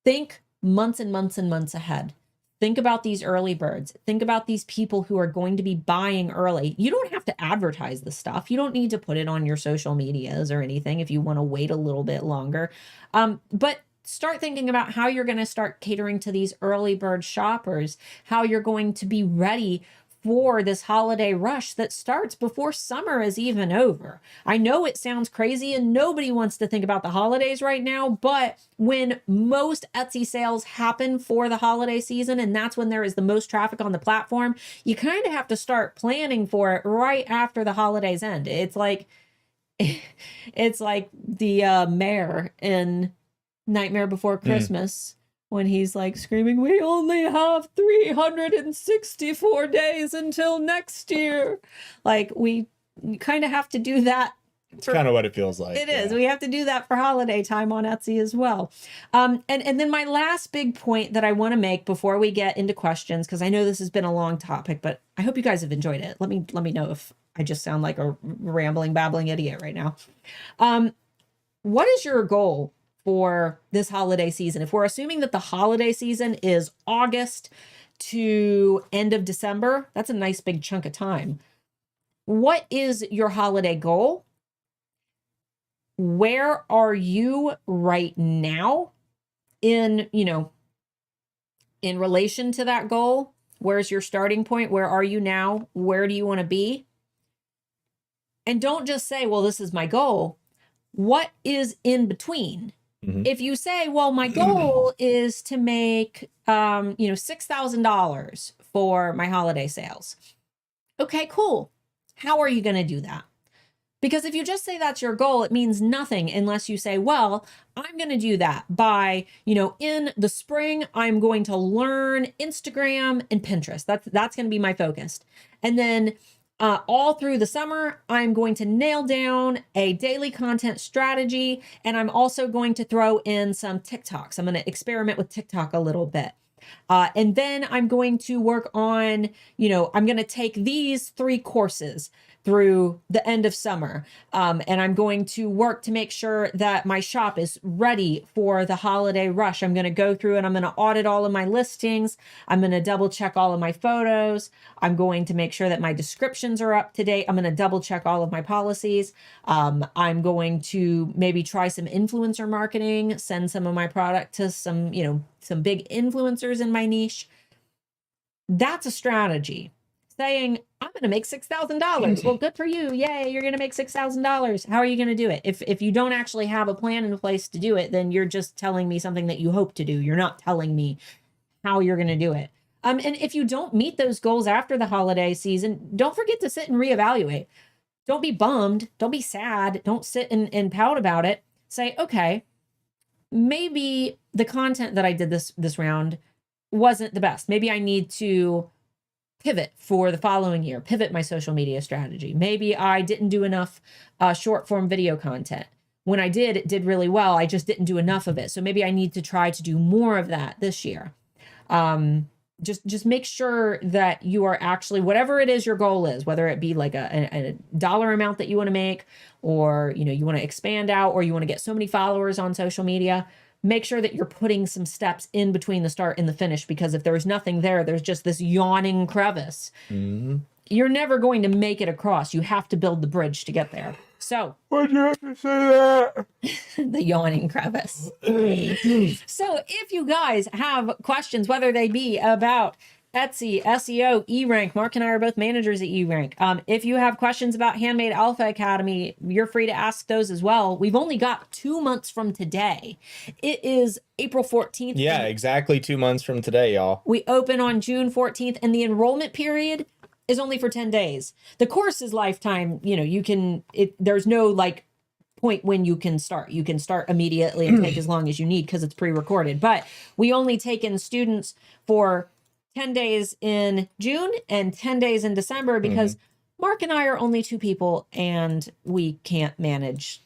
Think months and months and months ahead. Think about these early birds. Think about these people who are going to be buying early. You don't have to advertise the stuff. You don't need to put it on your social medias or anything if you want to wait a little bit longer. But start thinking about how you're going to start catering to these early bird shoppers, how you're going to be ready for this holiday rush that starts before summer is even over. I know it sounds crazy and nobody wants to think about the holidays right now, but when most Etsy sales happen for the holiday season, and that's when there is the most traffic on the platform, you kind of have to start planning for it right after the holidays end. It's like the mayor in Nightmare Before Christmas when he's like screaming, "We only have 364 days until next year." Like we kind of have to do that. It's kind of what it feels like. It is. We have to do that for holiday time on Etsy as well. And then my last big point that I want to make before we get into questions, because I know this has been a long topic, but I hope you guys have enjoyed it. Let me know if I just sound like a rambling, babbling idiot right now. What is your goal for this holiday season? If we're assuming that the holiday season is August to end of December, that's a nice big chunk of time. What is your holiday goal? Where are you right now in relation to that goal? Where's your starting point? Where are you now? Where do you want to be? And don't just say, well, this is my goal. What is in between? If you say, well, my goal is to make, $6,000 for my holiday sales. Okay, cool. How are you going to do that? Because if you just say that's your goal, it means nothing unless you say, well, I'm going to do that by, in the spring, I'm going to learn Instagram and Pinterest. That's going to be my focus. And then all through the summer, I'm going to nail down a daily content strategy. And I'm also going to throw in some TikToks. I'm going to experiment with TikTok a little bit. And then I'm going to work on, I'm going to take these 3 courses through the end of summer. And I'm going to work to make sure that my shop is ready for the holiday rush. I'm going to go through and I'm going to audit all of my listings. I'm going to double check all of my photos. I'm going to make sure that my descriptions are up to date. I'm going to double check all of my policies. I'm going to maybe try some influencer marketing, send some of my product to some big influencers in my niche. That's a strategy. Saying, I'm going to make $6,000. Well, good for you. Yay, you're going to make $6,000. How are you going to do it? If you don't actually have a plan in place to do it, then you're just telling me something that you hope to do. You're not telling me how you're going to do it. And if you don't meet those goals after the holiday season, don't forget to sit and reevaluate. Don't be bummed. Don't be sad. Don't sit and pout about it. Say, okay, maybe the content that I did this round wasn't the best. Maybe I need to pivot for the following year, pivot my social media strategy. Maybe I didn't do enough short form video content. When I did, it did really well. I just didn't do enough of it. So maybe I need to try to do more of that this year. Just make sure that you are actually, whatever it is your goal is, whether it be like a dollar amount that you want to make, or you want to expand out, or you want to get so many followers on social media, make sure that you're putting some steps in between the start and the finish, because if there's nothing there, there's just this yawning crevice. You're never going to make it across. You have to build the bridge to get there. So why'd you have to say that? The yawning crevice. So if you guys have questions, whether they be about Etsy, SEO, eRank. Mark and I are both managers at eRank. If you have questions about Handmade Alpha Academy, you're free to ask those as well. We've only got 2 months from today. It is April 14th. Yeah, exactly 2 months from today, y'all. We open on June 14th, and the enrollment period is only for 10 days. The course is lifetime. There's no point when you can start. You can start immediately and take as long as you need because it's pre-recorded. But we only take in students for 10 days in June and 10 days in December because Mark and I are only 2 people and we can't manage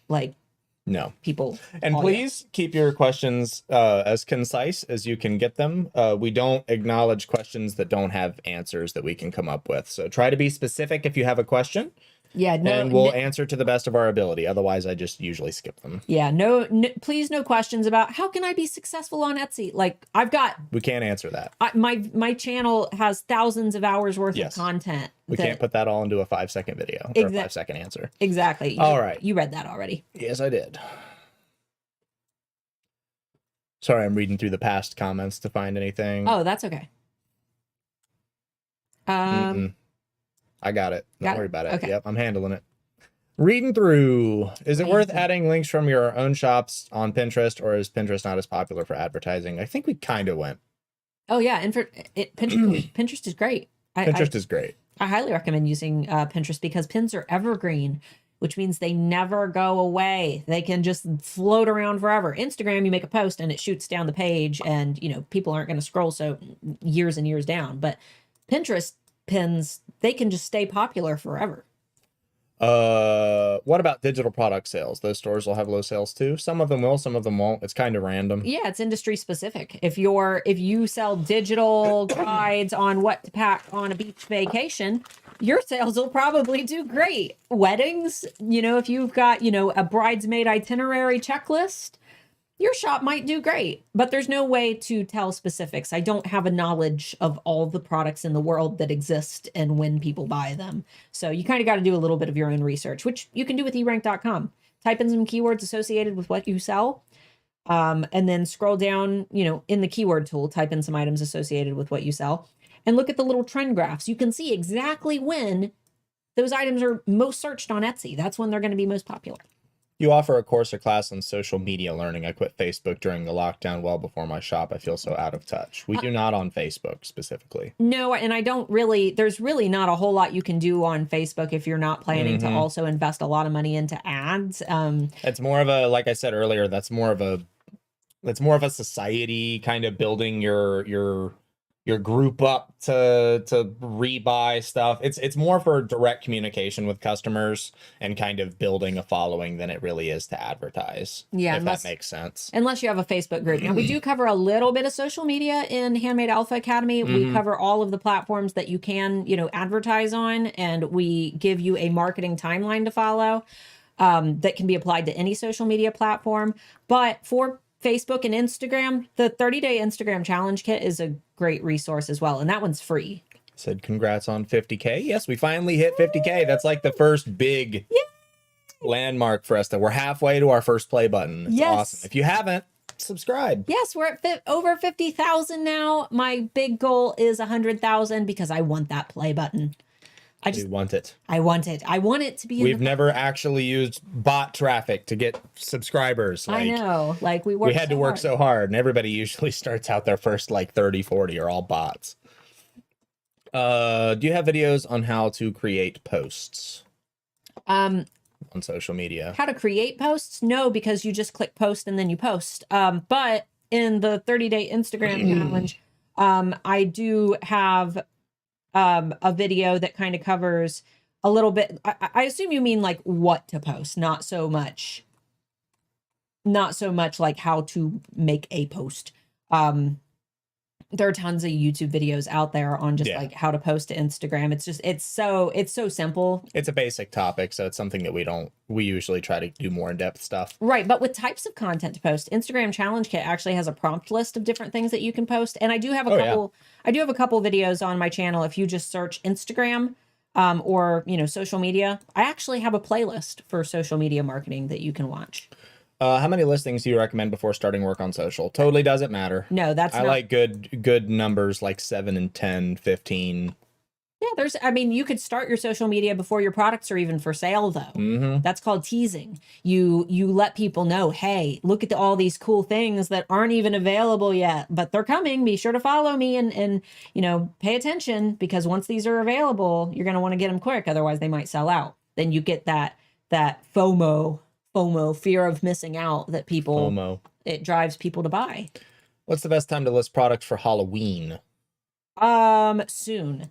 people. And please keep your questions as concise as you can get them. We don't acknowledge questions that don't have answers that we can come up with. So try to be specific if you have a question. Yeah, and we'll answer to the best of our ability. Otherwise, I just usually skip them. Yeah, no, please, no questions about how can I be successful on Etsy. We can't answer that. My channel has thousands of hours worth of content. We can't put that all into a 5-second video or a 5-second answer. Exactly. All right. You read that already. Yes, I did. Sorry, I'm reading through the past comments to find anything. Oh, that's okay. I got it. Don't Got worry it? about it. Okay. Yep, I'm handling it. Reading through. Is it worth Amazing. adding links from your own shops on Pinterest, or is Pinterest not as popular for advertising? I think we kind of went. Oh yeah, and for it, Pinterest is great. Pinterest is great. I highly recommend using Pinterest because pins are evergreen, which means they never go away. They can just float around forever. Instagram, you make a post and it shoots down the page, and people aren't going to scroll so years and years down. But Pinterest pins, they can just stay popular forever. What about digital product sales? Those stores will have low sales too. Some of them will, some of them won't. It's kind of random. Yeah, it's industry specific. If you sell digital guides on what to pack on a beach vacation, your sales will probably do great. Weddings, if you've got, a bridesmaid itinerary checklist, your shop might do great, but there's no way to tell specifics. I don't have a knowledge of all the products in the world that exist and when people buy them. So you kind of got to do a little bit of your own research, which you can do with erank.com. Type in some keywords associated with what you sell, and then scroll down, in the keyword tool, type in some items associated with what you sell, and look at the little trend graphs. You can see exactly when those items are most searched on Etsy. That's when they're going to be most popular. You offer a course or class on social media learning. I quit Facebook during the lockdown well before my shop. I feel so out of touch. We do not on Facebook specifically. No, and I don't really, there's really not a whole lot you can do on Facebook if you're not planning to also invest a lot of money into ads. It's more of a, like I said earlier, that's more of a society kind of building your group up to rebuy stuff. It's more for direct communication with customers and kind of building a following than it really is to advertise. Yeah, if that makes sense. Unless you have a Facebook group. Now, we do cover a little bit of social media in Handmade Alpha Academy. We cover all of the platforms that you can, advertise on, and we give you a marketing timeline to follow that can be applied to any social media platform. But for Facebook and Instagram, the 30-day Instagram challenge kit is a great resource as well. And that one's free. Said congrats on 50K. Yes, we finally hit 50K. That's like the first big landmark for us. That we're halfway to our first play button. It's awesome. If you haven't, subscribe. Yes, we're at over 50,000 now. My big goal is 100,000 because I want that play button. We want it. I want it. I want it to be. We've never actually used bot traffic to get subscribers. I know. We had to work so hard, and everybody usually starts out their first 30, 40 are all bots. Do you have videos on how to create posts? On social media. How to create posts? No, because you just click post and then you post. But in the 30-day Instagram challenge, I do have a video that kind of covers a little bit. I assume you mean what to post, not so much like how to make a post. There are tons of YouTube videos out there on just how to post to Instagram. It's so simple. It's a basic topic, so it's something that we usually try to do more in-depth stuff. Right, but with types of content to post, Instagram Challenge Kit actually has a prompt list of different things that you can post. And I do have a couple videos on my channel. If you just search Instagram or social media, I actually have a playlist for social media marketing that you can watch. How many listings do you recommend before starting work on social? Totally doesn't matter. No, I like good numbers like 7 and 10, 15. Yeah, you could start your social media before your products are even for sale, though. That's called teasing. You let people know, hey, look at all these cool things that aren't even available yet, but they're coming. Be sure to follow me and pay attention, because once these are available, you're going to want to get them quick. Otherwise, they might sell out. Then you get that FOMO, fear of missing out, that it drives people to buy. What's the best time to list products for Halloween? Soon.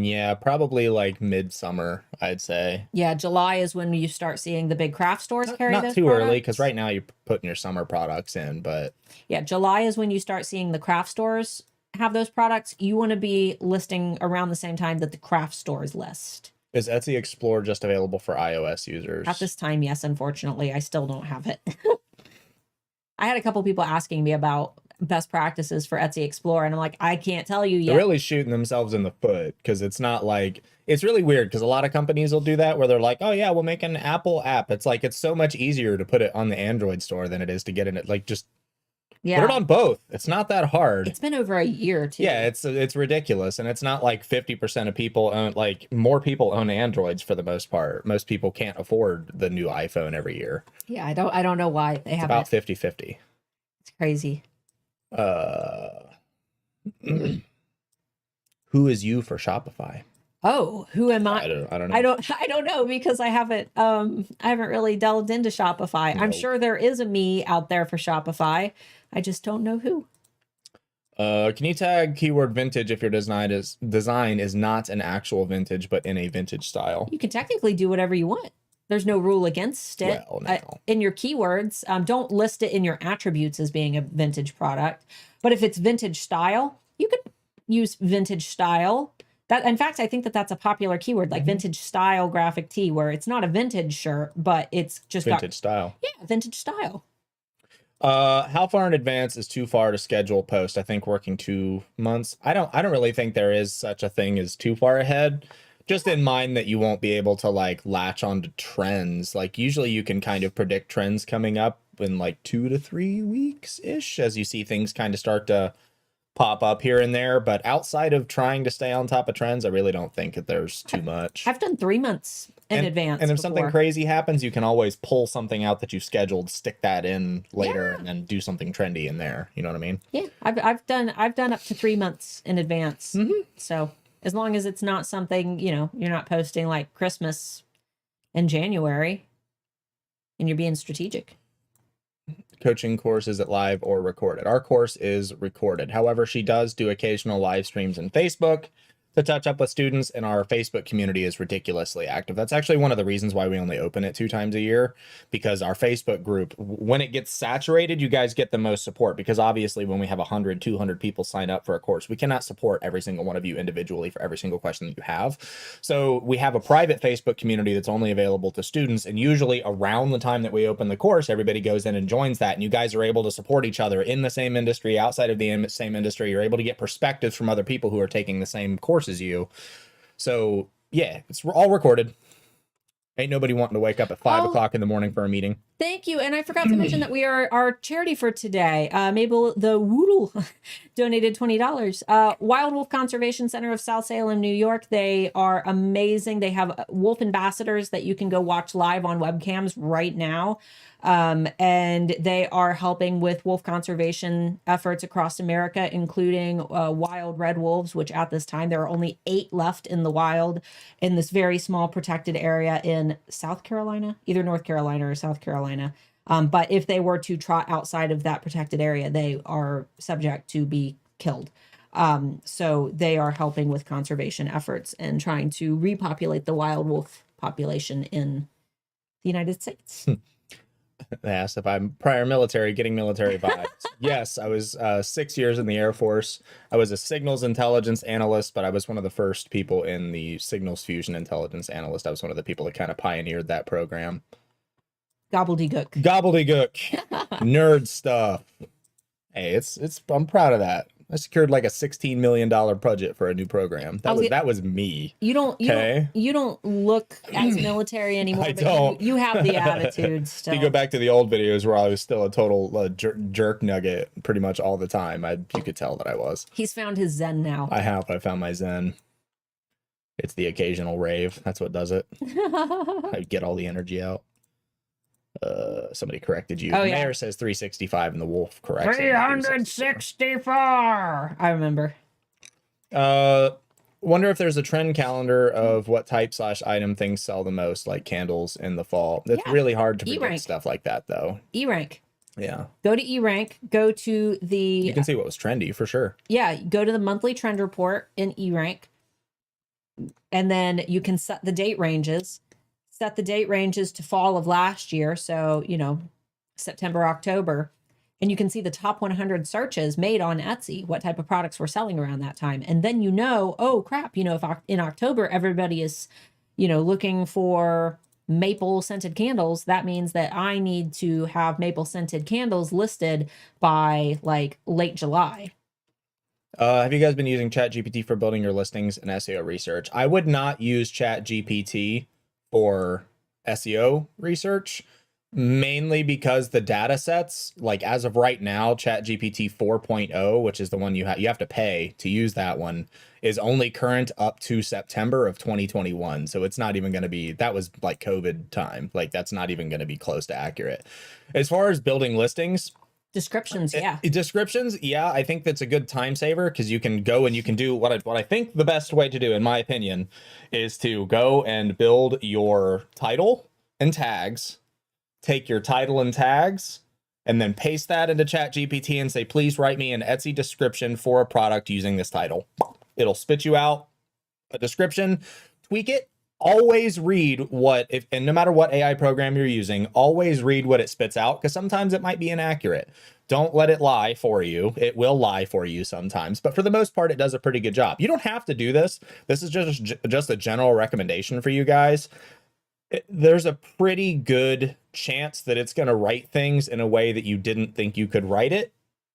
Yeah, probably midsummer, I'd say. Yeah, July is when you start seeing the big craft stores carry those Not too products. early, because right now you're putting your summer products in, but yeah, July is when you start seeing the craft stores have those products. You want to be listing around the same time that the craft stores list. Is Etsy Explore just available for iOS users? At this time, yes. Unfortunately, I still don't have it. I had a couple people asking me about best practices for Etsy Explore, and I'm like, I can't tell you yet. They're really shooting themselves in the foot, because it's not it's really weird, because a lot of companies will do that where they're like, oh yeah, we'll make an Apple app. It's so much easier to put it on the Android store than it is to get in it. Just Yeah. Put it on both. It's not that hard. It's been over a year too. Yeah, it's ridiculous, and it's not like 50% of people own, like, more people own Androids for the most part. Most people can't afford the new iPhone every year. Yeah, I don't know why they It's haven't. about 50-50. It's crazy. Who is you for Shopify? Oh, who am I? I don't know. I don't know because I haven't really delved into Shopify. I'm Nope. sure there is a me out there for Shopify. I just don't know who. Can you tag keyword vintage if your design is not an actual vintage but in a vintage style? You can technically do whatever you want. There's no rule against it. Well, no. In your keywords, don't list it in your attributes as being a vintage product. But if it's vintage style, you could use vintage style. That, in fact, I think that's a popular keyword, like vintage style graphic tee, where it's not a vintage shirt, but it's just Vintage style. Yeah, vintage style. How far in advance is too far to schedule post? I think working 2 months. I don't really think there is such a thing as too far ahead. Just in mind that you won't be able to like latch onto trends. Like usually you can kind of predict trends coming up in like 2 to 3 weeks ish as you see things kind of start to pop up here and there. But outside of trying to stay on top of trends, I really don't think that there's too much. I've done 3 months in advance. And if something crazy happens, you can always pull something out that you scheduled, stick that in later, and then do something trendy in there. You know what I mean? Yeah, I've done up to 3 months in advance. So as long as it's not something, you're not posting like Christmas in January and you're being strategic. Coaching course, is it live or recorded? Our course is recorded. However, she does do occasional live streams in Facebook to touch up with students, and our Facebook community is ridiculously active. That's actually one of the reasons why we only open it 2 times a year, because our Facebook group, when it gets saturated, you guys get the most support, because obviously when we have 100, 200 people sign up for a course, we cannot support every single one of you individually for every single question that you have. So we have a private Facebook community that's only available to students, and usually around the time that we open the course, everybody goes in and joins that, and you guys are able to support each other in the same industry, outside of the same industry. You're able to get perspectives from other people who are taking the same course as you. So yeah, it's all recorded. Ain't nobody wanting to wake up at 5 o'clock in the morning for a meeting. Thank you. And I forgot to mention that we are our charity for today. Mabel the Woodle donated $20. Wild Wolf Conservation Center of South Salem, New York. They are amazing. They have wolf ambassadors that you can go watch live on webcams right now. And they are helping with wolf conservation efforts across America, including wild red wolves, which at this time there are only 8 left in the wild in this very small protected area in South Carolina, either North Carolina or South Carolina. But if they were to trot outside of that protected area, they are subject to be killed. So they are helping with conservation efforts and trying to repopulate the wild wolf population in the United States. They asked if I'm prior military, getting military vibes. Yes, I was 6 years in the Air Force. I was a signals intelligence analyst, but I was one of the first people in the signals fusion intelligence analyst. I was one of the people that kind of pioneered that program. Gobbledygook. Nerd stuff. Hey, I'm proud of that. I secured like a $16 million budget for a new program. That was me. You don't look as military anymore. I don't. You have the attitude still. You go back to the old videos where I was still a total jerk nugget pretty much all the time. You could tell that I was. He's found his zen now. I found my zen. It's the occasional rave. That's what does it. I get all the energy out. Somebody corrected you. Oh, The yeah. Mayor says 365 and the wolf corrects it. 364. I remember. Wonder if there's a trend calendar of what type/item things sell the most, like candles in the fall. It's really hard to predict E-rank. stuff like that, though. E-rank. Yeah. Go to E-rank. Go to the... You can see what was trendy, for sure. Yeah, go to the monthly trend report in E-rank. And then you can set the date ranges. Set the date ranges to fall of last year. So, September, October. And you can see the top 100 searches made on Etsy, what type of products were selling around that time. And then oh crap, if in October everybody is, looking for maple scented candles, that means that I need to have maple scented candles listed by like late July. Have you guys been using ChatGPT for building your listings and SEO research? I would not use ChatGPT for SEO research. Mainly because the data sets, like as of right now, ChatGPT 4.0, which is the one you have to pay to use that one, is only current up to September of 2021. So it's not even going to be, that was like COVID time. Like that's not even going to be close to accurate. As far as building listings, Descriptions, yeah. Descriptions, yeah, I think that's a good time saver because you can go and you can do what I think the best way to do, in my opinion, is to go and build your title and tags, take your title and tags, and then paste that into ChatGPT and say, please write me an Etsy description for a product using this title. It'll spit you out a description, tweak it. Always read and no matter what AI program you're using, always read what it spits out because sometimes it might be inaccurate. Don't let it lie for you. It will lie for you sometimes, but for the most part, it does a pretty good job. You don't have to do this. This is just a general recommendation for you guys. There's a pretty good chance that it's going to write things in a way that you didn't think you could write it.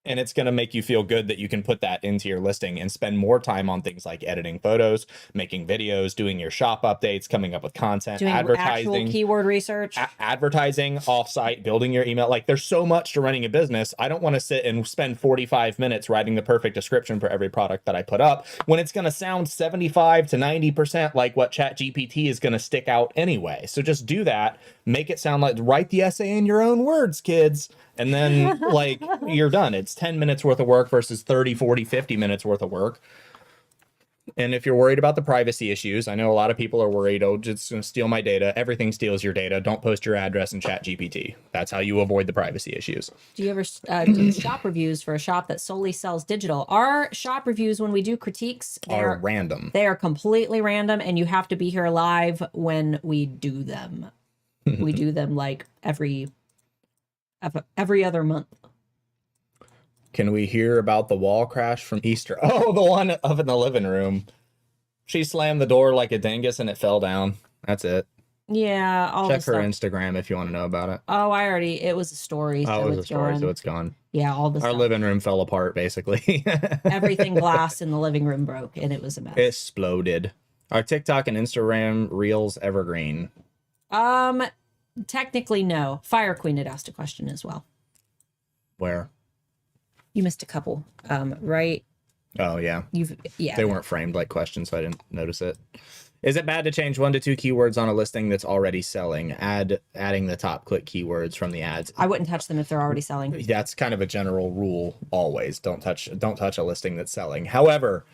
And it's going to make you feel good that you can put that into your listing and spend more time on things like editing photos, making videos, doing your shop updates, coming up with content, Doing advertising, actual keyword research, advertising offsite, building your email. Like there's so much to running a business. I don't want to sit and spend 45 minutes writing the perfect description for every product that I put up when it's going to sound 75 to 90% like what ChatGPT is going to stick out anyway. So just do that. Make it sound like, write the essay in your own words, kids. And then like you're done. It's 10 minutes worth of work versus 30, 40, 50 minutes worth of work. And if you're worried about the privacy issues, I know a lot of people are worried, oh, it's going to steal my data. Everything steals your data. Don't post your address in ChatGPT. That's how you avoid the privacy issues. do you ever do shop reviews for a shop that solely sells digital? Our shop reviews, when we do critiques, Are random. They are completely random, and you have to be here live when we do them. We do them like every other month. Can we hear about the wall crash from Easter? Oh, the one up in the living room. She slammed the door like a dingus and it fell down. That's it. Yeah, all Check the her stuff. Instagram if you want to know about it. Oh, it was a story. Oh, So it was a it's story, gone. so it's gone. Yeah, all the Our stuff. living room fell apart, basically. Everything glass in the living room broke, and it was a mess. Exploded. Are TikTok and Instagram Reels evergreen? Technically, no. Fire Queen had asked a question as well. Where? You missed a couple, right? Oh, yeah. Yeah. They weren't framed like questions, so I didn't notice it. Is it bad to change 1 to 2 keywords on a listing that's already selling? Adding the top click keywords from the ads. I wouldn't touch them if they're already selling. That's kind of a general rule always. Don't touch a listing that's selling. However,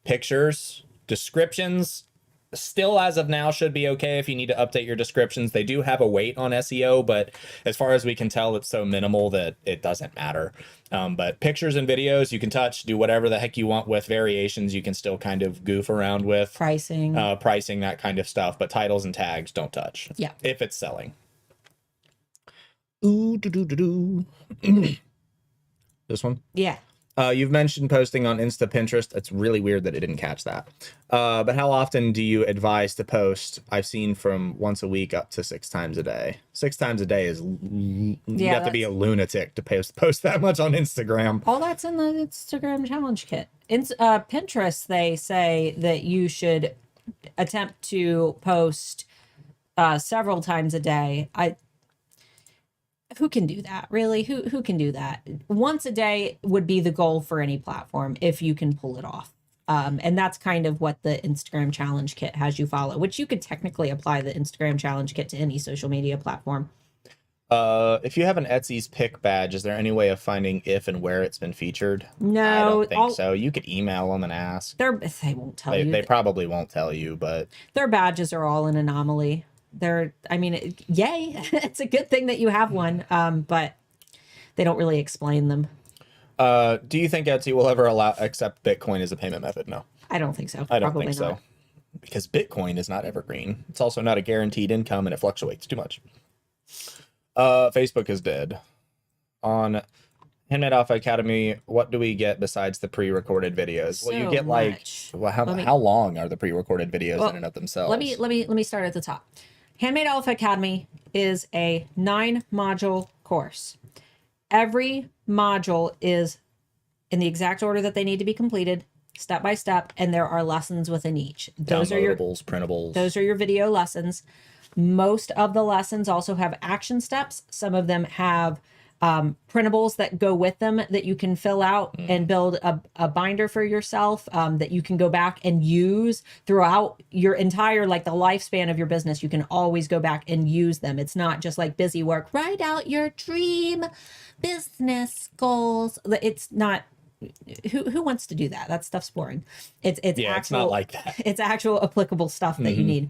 pictures, descriptions, still as of now should be okay if you need to update your descriptions. They do have a weight on SEO, but as far as we can tell, it's so minimal that it doesn't matter. But pictures and videos you can touch, do whatever the heck you want with. Variations you can still kind of goof around with. Pricing, that kind of stuff. But titles and tags don't touch. Yeah. If it's selling. Ooh, This one? Yeah. You've mentioned posting on Insta Pinterest. It's really weird that it didn't catch that. But how often do you advise to post? I've seen from once a week up to 6 times a day. 6 times a day is you have to be a lunatic to post that much on Instagram. All that's in the Instagram challenge kit. Pinterest, they say that you should attempt to post several times a day. Who can do that? Really? Who can do that? Once a day would be the goal for any platform if you can pull it off. And that's kind of what the Instagram challenge kit has you follow, which you could technically apply the Instagram challenge kit to any social media platform. If you have an Etsy's pick badge, is there any way of finding if and where it's been featured? No, I don't think so. You could email them and ask. They won't tell you. They probably won't tell you, but Their badges are all an anomaly. Yay. It's a good thing that you have one. But they don't really explain them. Do you think Etsy will ever accept Bitcoin as a payment method? No. I don't think so. I don't Probably think so. not. Because Bitcoin is not evergreen. It's also not a guaranteed income and it fluctuates too much. Facebook is dead. On Handmade Alpha Academy, what do we get besides the pre-recorded videos? Well, you get how long are the pre-recorded videos in and of themselves? Let me start at the top. Handmade Alpha Academy is a 9-module course. Every module is in the exact order that they need to be completed, step by step, and there are lessons within each. Those are your downloadables, printables. Those are your video lessons. Most of the lessons also have action steps. Some of them have printables that go with them that you can fill out and build a binder for yourself that you can go back and use throughout your entire, like the lifespan of your business. You can always go back and use them. It's not just like busy work. Write out your dream business goals. It's not. Who wants to do that? That stuff's boring. It's Yeah, it's not like that. It's actual applicable stuff that you need.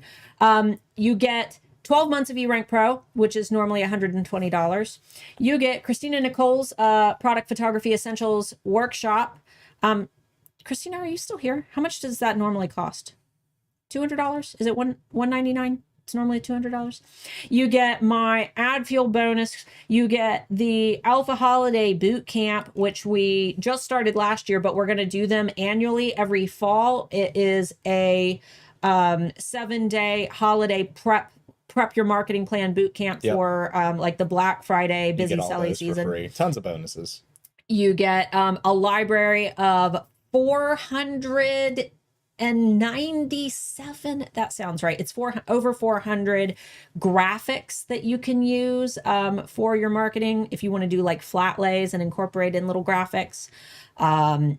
You get 12 months of eRank Pro, which is normally $120. You get Christina Nicole's Product Photography Essentials Workshop. Christina, are you still here? How much does that normally cost? $200? Is it $199? It's normally $200. You get my ad fuel bonus. You get the Alpha Holiday Boot Camp, which we just started last year, but we're going to do them annually every fall. It is a 7-day holiday prep your marketing plan boot camp for like the Black Friday busy selling season. For free. Tons of bonuses. You get a library of 497, that sounds right, it's over 400 graphics that you can use for your marketing if you want to do like flat lays and incorporate in little graphics.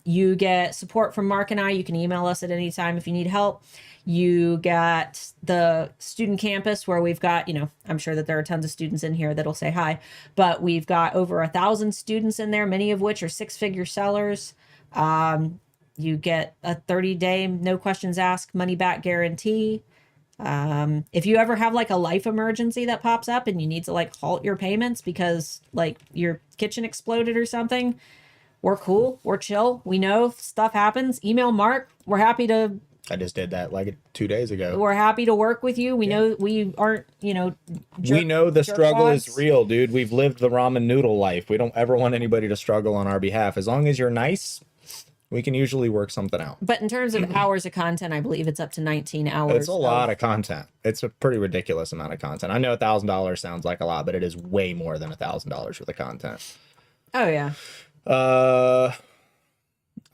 You get support from Mark and I. You can email us at any time if you need help. You got the student campus where we've got, I'm sure that there are tons of students in here that'll say hi, but we've got over 1,000 students in there, many of which are 6-figure sellers. You get a 30-day, no questions asked, money back guarantee. If you ever have like a life emergency that pops up and you need to like halt your payments because like your kitchen exploded or something, we're cool. We're chill. We know stuff happens. Email Mark. We're happy to. I just did that like 2 days ago. We're happy to work with you. We know we aren't, we know the struggle is real, dude. We've lived the ramen noodle life. We don't ever want anybody to struggle on our behalf. As long as you're nice, we can usually work something out. But in terms of hours of content, I believe it's up to 19 hours. It's a lot of content. It's a pretty ridiculous amount of content. I know $1,000 sounds like a lot, but it is way more than $1,000 worth of content. Oh, yeah.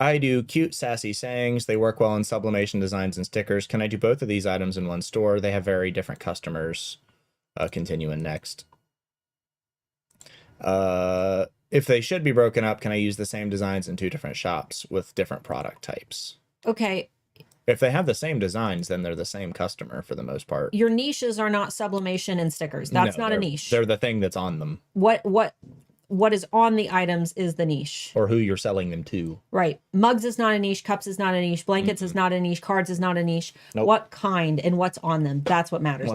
I do cute, sassy sayings. They work well in sublimation designs and stickers. Can I do both of these items in one store? They have very different customers. Continuing next. If they should be broken up, can I use the same designs in 2 different shops with different product types? Okay. If they have the same designs, then they're the same customer for the most part. Your niches are not sublimation and stickers. That's not a niche. They're the thing that's on them. What is on the items is the niche. Or who you're selling them to. Right. Mugs is not a niche. Cups is not a niche. Blankets is not a niche. Cards is not a niche. Nope. What kind and what's on them? That's what matters.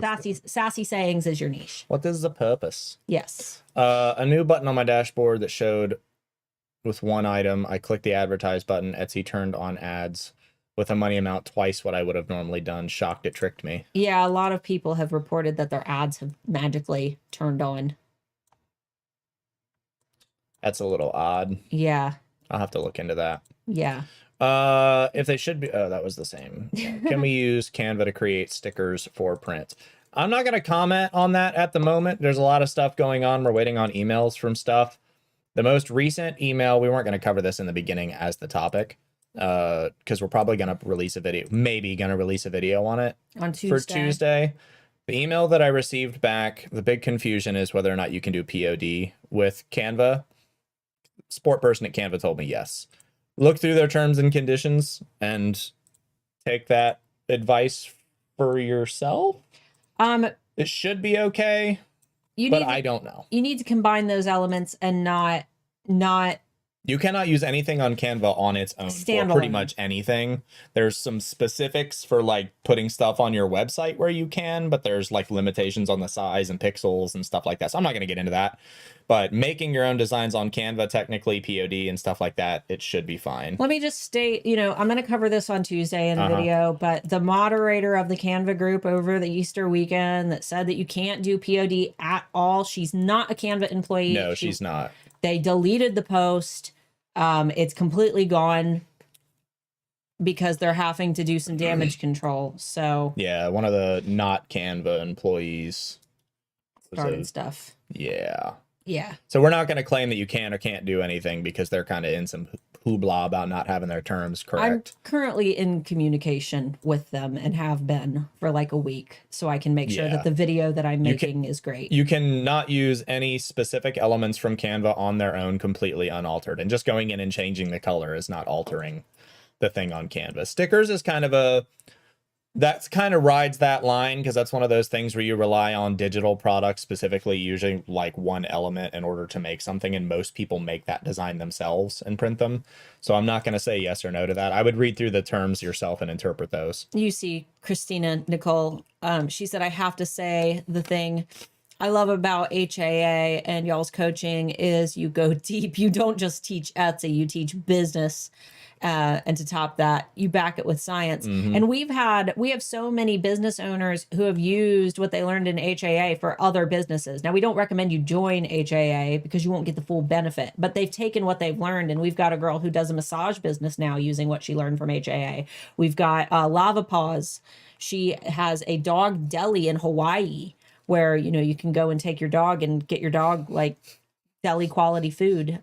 Sassy sayings is your niche. What is the purpose? Yes. A new button on my dashboard that showed with one item. I clicked the advertise button. Etsy turned on ads with a money amount twice what I would have normally done. Shocked it tricked me. Yeah, a lot of people have reported that their ads have magically turned on. That's a little odd. Yeah. I'll have to look into that. Yeah. If they should be, that was the same. Can we use Canva to create stickers for print? I'm not going to comment on that at the moment. There's a lot of stuff going on. We're waiting on emails from stuff. The most recent email, we weren't going to cover this in the beginning as the topic, because we're probably going to release a video, maybe going to release a video on it on Tuesday. For Tuesday. The email that I received back, the big confusion is whether or not you can do POD with Canva. Sport person at Canva told me yes. Look through their terms and conditions and take that advice for yourself. It should be okay, but I don't know. You need to combine those elements and not. You cannot use anything on Canva on its own for pretty much anything. There's some specifics for like putting stuff on your website where you can, but there's like limitations on the size and pixels and stuff like that. So I'm not going to get into that. But making your own designs on Canva, technically POD and stuff like that, it should be fine. Let me just state, I'm going to cover this on Tuesday in the video, but the moderator of the Canva group over the Easter weekend that said that you can't do POD at all, she's not a Canva employee. No, she's not. They deleted the post. It's completely gone because they're having to do some damage control. So yeah, one of the not Canva employees started stuff. Yeah. Yeah. So we're not going to claim that you can or can't do anything because they're kind of in some hoopla about not having their terms I'm correct. currently in communication with them and have been for like a week, so I can make sure that the video that I'm making is great. You can not use any specific elements from Canva on their own completely unaltered, and just going in and changing the color is not altering the thing on Canva. Stickers is kind of that's kind of rides that line, because that's one of those things where you rely on digital products, specifically using like one element in order to make something, and most people make that design themselves and print them. So I'm not going to say yes or no to that. I would read through the terms yourself and interpret those. You see Christina Nicole, she said, I have to say the thing I love about HAA and y'all's coaching is you go deep. You don't just teach Etsy, you teach business. And to top that, you back it with science. And we have so many business owners who have used what they learned in HAA for other businesses. Now, we don't recommend you join HAA because you won't get the full benefit, but they've taken what they've learned. And we've got a girl who does a massage business now using what she learned from HAA. We've got Lava Paws. She has a dog deli in Hawaii where, you know, you can go and take your dog and get your dog like deli quality food.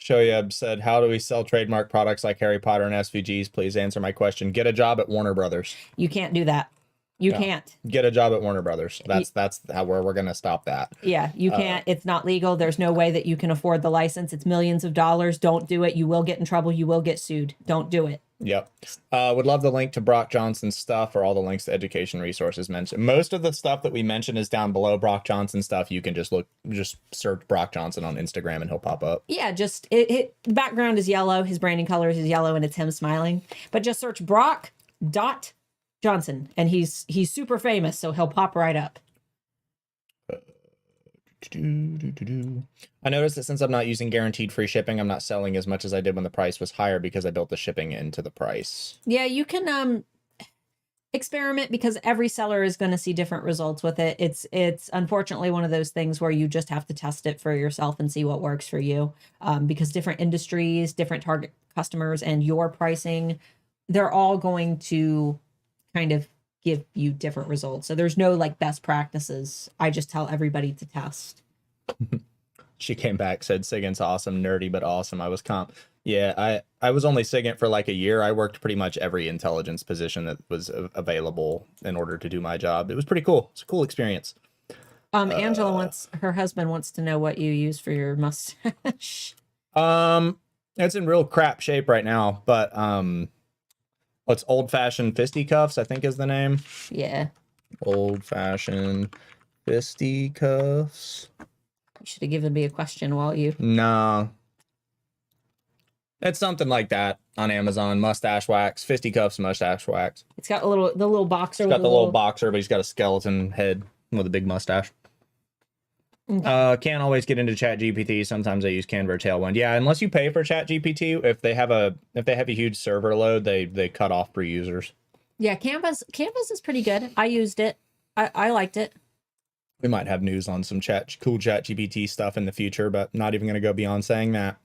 Shoyeb said, how do we sell trademark products like Harry Potter and SVGs? Please answer my question. Get a job at Warner Brothers. You can't do that. You can't. Get a job at Warner Brothers. That's how we're going to stop that. Yeah, you can't. It's not legal. There's no way that you can afford the license. It's millions of dollars. Don't do it. You will get in trouble. You will get sued. Don't do it. Yep. Would love the link to Brock Johnson's stuff, or all the links to education resources mentioned. Most of the stuff that we mentioned is down below Brock Johnson stuff. You can just search Brock Johnson on Instagram and he'll pop up. Yeah, just the background is yellow. His branding color is yellow and it's him smiling. But just search Brock Johnson and he's super famous, so he'll pop right up. I noticed that since I'm not using guaranteed free shipping, I'm not selling as much as I did when the price was higher, because I built the shipping into the price. Yeah, you can experiment, because every seller is going to see different results with it. It's unfortunately one of those things where you just have to test it for yourself and see what works for you, because different industries, different target customers, and your pricing, they're all going to kind of give you different results. So there's no like best practices. I just tell everybody to test. She came back, said SIGINT's awesome, nerdy but awesome. I was Yeah, I was only SIGINT for like a year. I worked pretty much every intelligence position that was available in order to do my job. It was pretty cool. It's a cool experience. Angela her husband wants to know what you use for your mustache. It's in real crap shape right now, but what's old-fashioned fisticuffs, I think is the name. Yeah. Old-fashioned fisticuffs. You should have given me a question while you... No. It's something like that on Amazon. Mustache wax, fisticuffs, mustache wax. It's got the little boxer. It's got the little boxer, but he's got a skeleton head with a big mustache. Okay. Can't always get into ChatGPT. Sometimes I use Canva or Tailwind. Yeah, unless you pay for ChatGPT, if they have a huge server load, they cut off free users. Yeah, Canvas is pretty good. I used it. I liked it. We might have news on some cool ChatGPT stuff in the future, but not even going to go beyond saying that.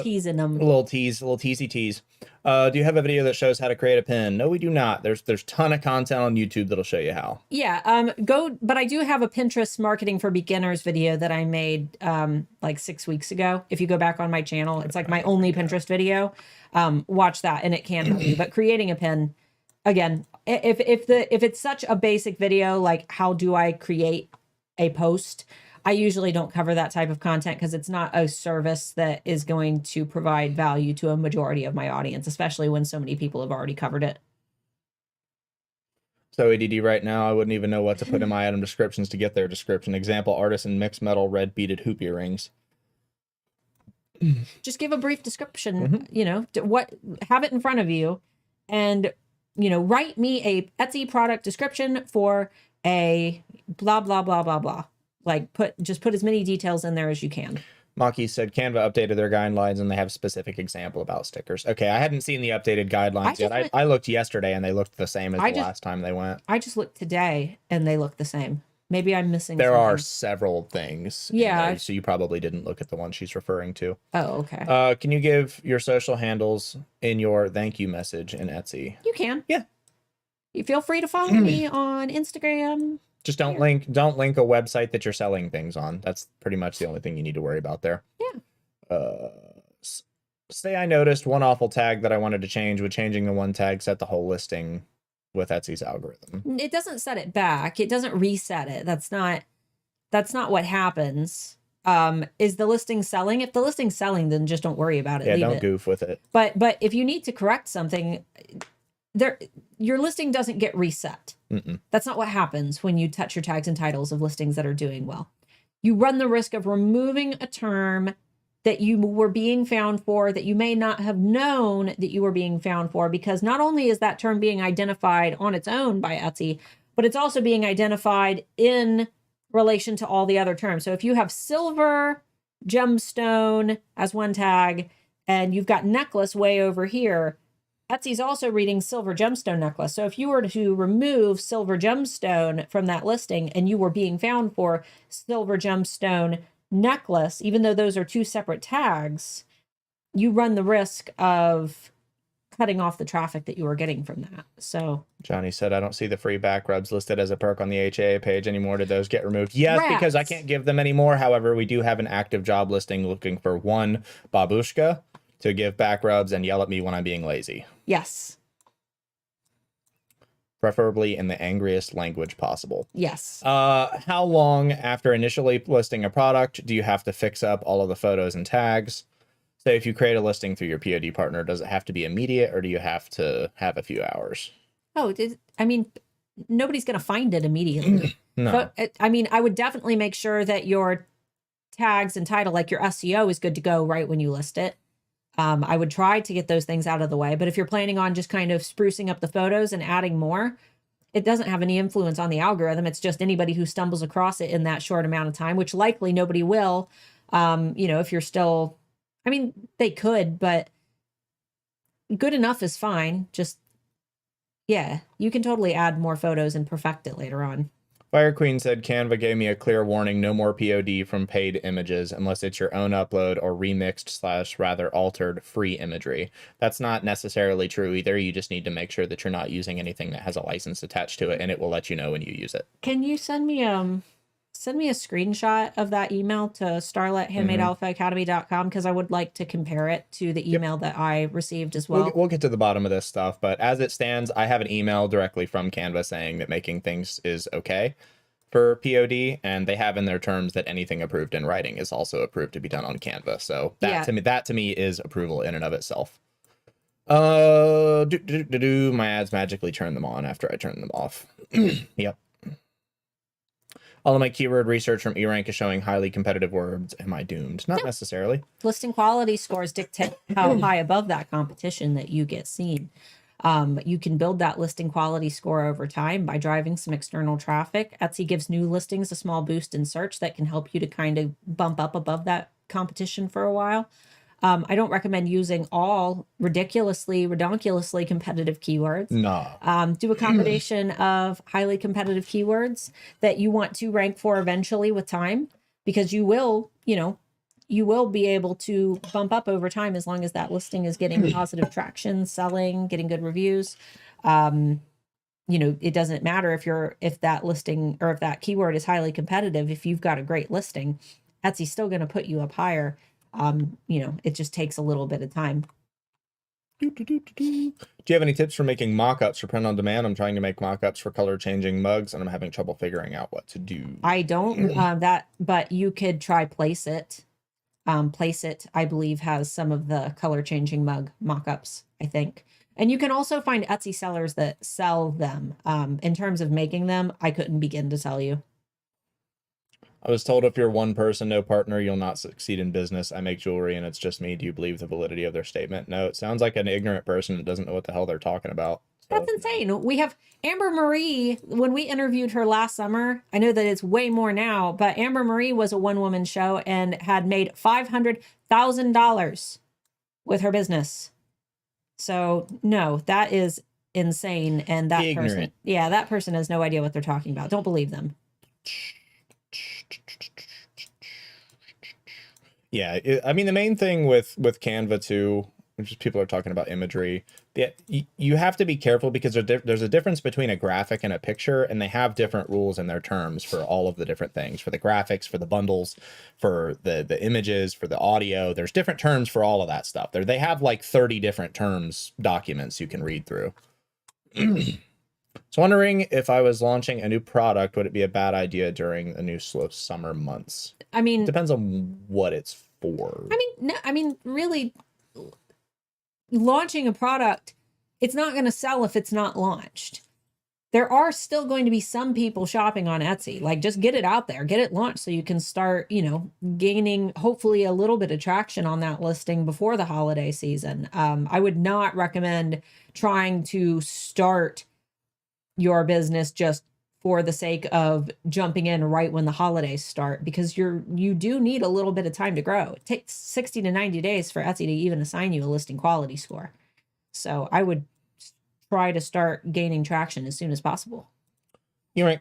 Teasing them. A little teasy tease. Do you have a video that shows how to create a pin? No, we do not. There's ton of content on YouTube that'll show you how. Yeah, but I do have a Pinterest marketing for beginners video that I made like 6 weeks ago. If you go back on my channel, it's like my only Pinterest video. Watch that and it can help you. But creating a pin, again, if it's such a basic video, like how do I create a post, I usually don't cover that type of content because it's not a service that is going to provide value to a majority of my audience, especially when so many people have already covered it. So ADD right now, I wouldn't even know what to put in my item descriptions to get their description. Example, artisan mixed metal red beaded hoop earrings. Just give a brief description, you know, have it in front of you and, you know, write me a Etsy product description for a blah, blah, blah, blah, blah. Like just put as many details in there as you can. Maki said Canva updated their guidelines and they have a specific example about stickers. Okay, I hadn't seen the updated guidelines yet. I looked yesterday and they looked the same as the last time they went. I just looked today and they look the same. Maybe I'm missing There something. are several things. Yeah. So you probably didn't look at the one she's referring to. Oh, okay. Can you give your social handles in your thank you message in Etsy? You can. Yeah. You feel free to follow me on Instagram. Just don't link a website that you're selling things on. That's pretty much the only thing you need to worry about there. Yeah. Say I noticed one awful tag that I wanted to change. Would changing the one tag set the whole listing with Etsy's algorithm? It doesn't set it back. It doesn't reset it. That's not what happens. Is the listing selling? If the listing's selling, then just don't worry about it. Yeah, Leave don't it. goof with it. But if you need to correct something, your listing doesn't get reset. That's not what happens when you touch your tags and titles of listings that are doing well. You run the risk of removing a term that you were being found for, that you may not have known that you were being found for, because not only is that term being identified on its own by Etsy, but it's also being identified in relation to all the other terms. So if you have silver gemstone as one tag and you've got necklace way over here, Etsy's also reading silver gemstone necklace. So if you were to remove silver gemstone from that listing and you were being found for silver gemstone necklace, even though those are two separate tags, you run the risk of cutting off the traffic that you were getting from that. So Johnny said, I don't see the free back rubs listed as a perk on the HAA page anymore. Did those get removed? Yes, because I can't give them anymore. However, we do have an active job listing looking for one babushka to give back rubs and yell at me when I'm being lazy. Yes. Preferably in the angriest language possible. Yes. How long after initially listing a product do you have to fix up all of the photos and tags? Say if you create a listing through your POD partner, does it have to be immediate or do you have to have a few hours? Oh, I mean, nobody's going to find it immediately. No. But, I mean, I would definitely make sure that your tags and title, like your SEO, is good to go right when you list it. I would try to get those things out of the way. But if you're planning on just kind of sprucing up the photos and adding more, it doesn't have any influence on the algorithm. It's just anybody who stumbles across it in that short amount of time, which likely nobody will. If you're still, I mean, they could, but good enough is fine. Just, yeah, you can totally add more photos and perfect it later on. Fire Queen said Canva gave me a clear warning, no more POD from paid images unless it's your own upload or remixed / rather altered free imagery. That's not necessarily true either. You just need to make sure that you're not using anything that has a license attached to it, and it will let you know when you use it. Can you send me a screenshot of that email to starla@handmadealphaacademy.com, because I would like to compare it to the email that I received as well. We'll get to the bottom of this stuff, but as it stands, I have an email directly from Canva saying that making things is okay for POD, and they have in their terms that anything approved in writing is also approved to be done on Canva. So that to me is approval in and of itself. My ads magically turn them on after I turn them off. Yep. All of my keyword research from eRank is showing highly competitive words. Am I doomed? Not necessarily. Listing quality scores dictate how high above that competition that you get seen. You can build that listing quality score over time by driving some external traffic. Etsy gives new listings a small boost in search that can help you to kind of bump up above that competition for a while. I don't recommend using all redonkulously competitive keywords. No. Do a combination of highly competitive keywords that you want to rank for eventually with time, because you will be able to bump up over time as long as that listing is getting positive traction, selling, getting good reviews. It doesn't matter if that listing or if that keyword is highly competitive. If you've got a great listing, Etsy's still going to put you up higher. It just takes a little bit of time. Do you have any tips for making mock-ups for print on demand? I'm trying to make mock-ups for color changing mugs and I'm having trouble figuring out what to do. I don't but you could try Place It. Place It, I believe, has some of the color changing mug mock-ups, I think. And you can also find Etsy sellers that sell them. In terms of making them, I couldn't begin to tell you. I was told if you're one person, no partner, you'll not succeed in business. I make jewelry and it's just me. Do you believe the validity of their statement? No, it sounds like an ignorant person that doesn't know what the hell they're talking about. So. That's insane. We have Amber Marie. When we interviewed her last summer, I know that it's way more now, but Amber Marie was a one-woman show and had made $500,000 with her business. So no, that is insane. And that ignorant. that person has no idea what they're talking about. Don't believe them. Yeah, I mean, the main thing with Canva too, just people are talking about imagery. You have to be careful because there's a difference between a graphic and a picture, and they have different rules in their terms for all of the different things, for the graphics, for the bundles, for the images, for the audio. There's different terms for all of that stuff. They have like 30 different terms documents you can read through. So wondering if I was launching a new product, would it be a bad idea during the new slow summer months? I mean, it depends on what it's for. Really, launching a product, it's not going to sell if it's not launched. There are still going to be some people shopping on Etsy. Like, just get it out there, get it launched so you can start, gaining hopefully a little bit of traction on that listing before the holiday season. I would not recommend trying to start your business just for the sake of jumping in right when the holidays start, because you do need a little bit of time to grow. It takes 60 to 90 days for Etsy to even assign you a listing quality score. So I would try to start gaining traction as soon as possible.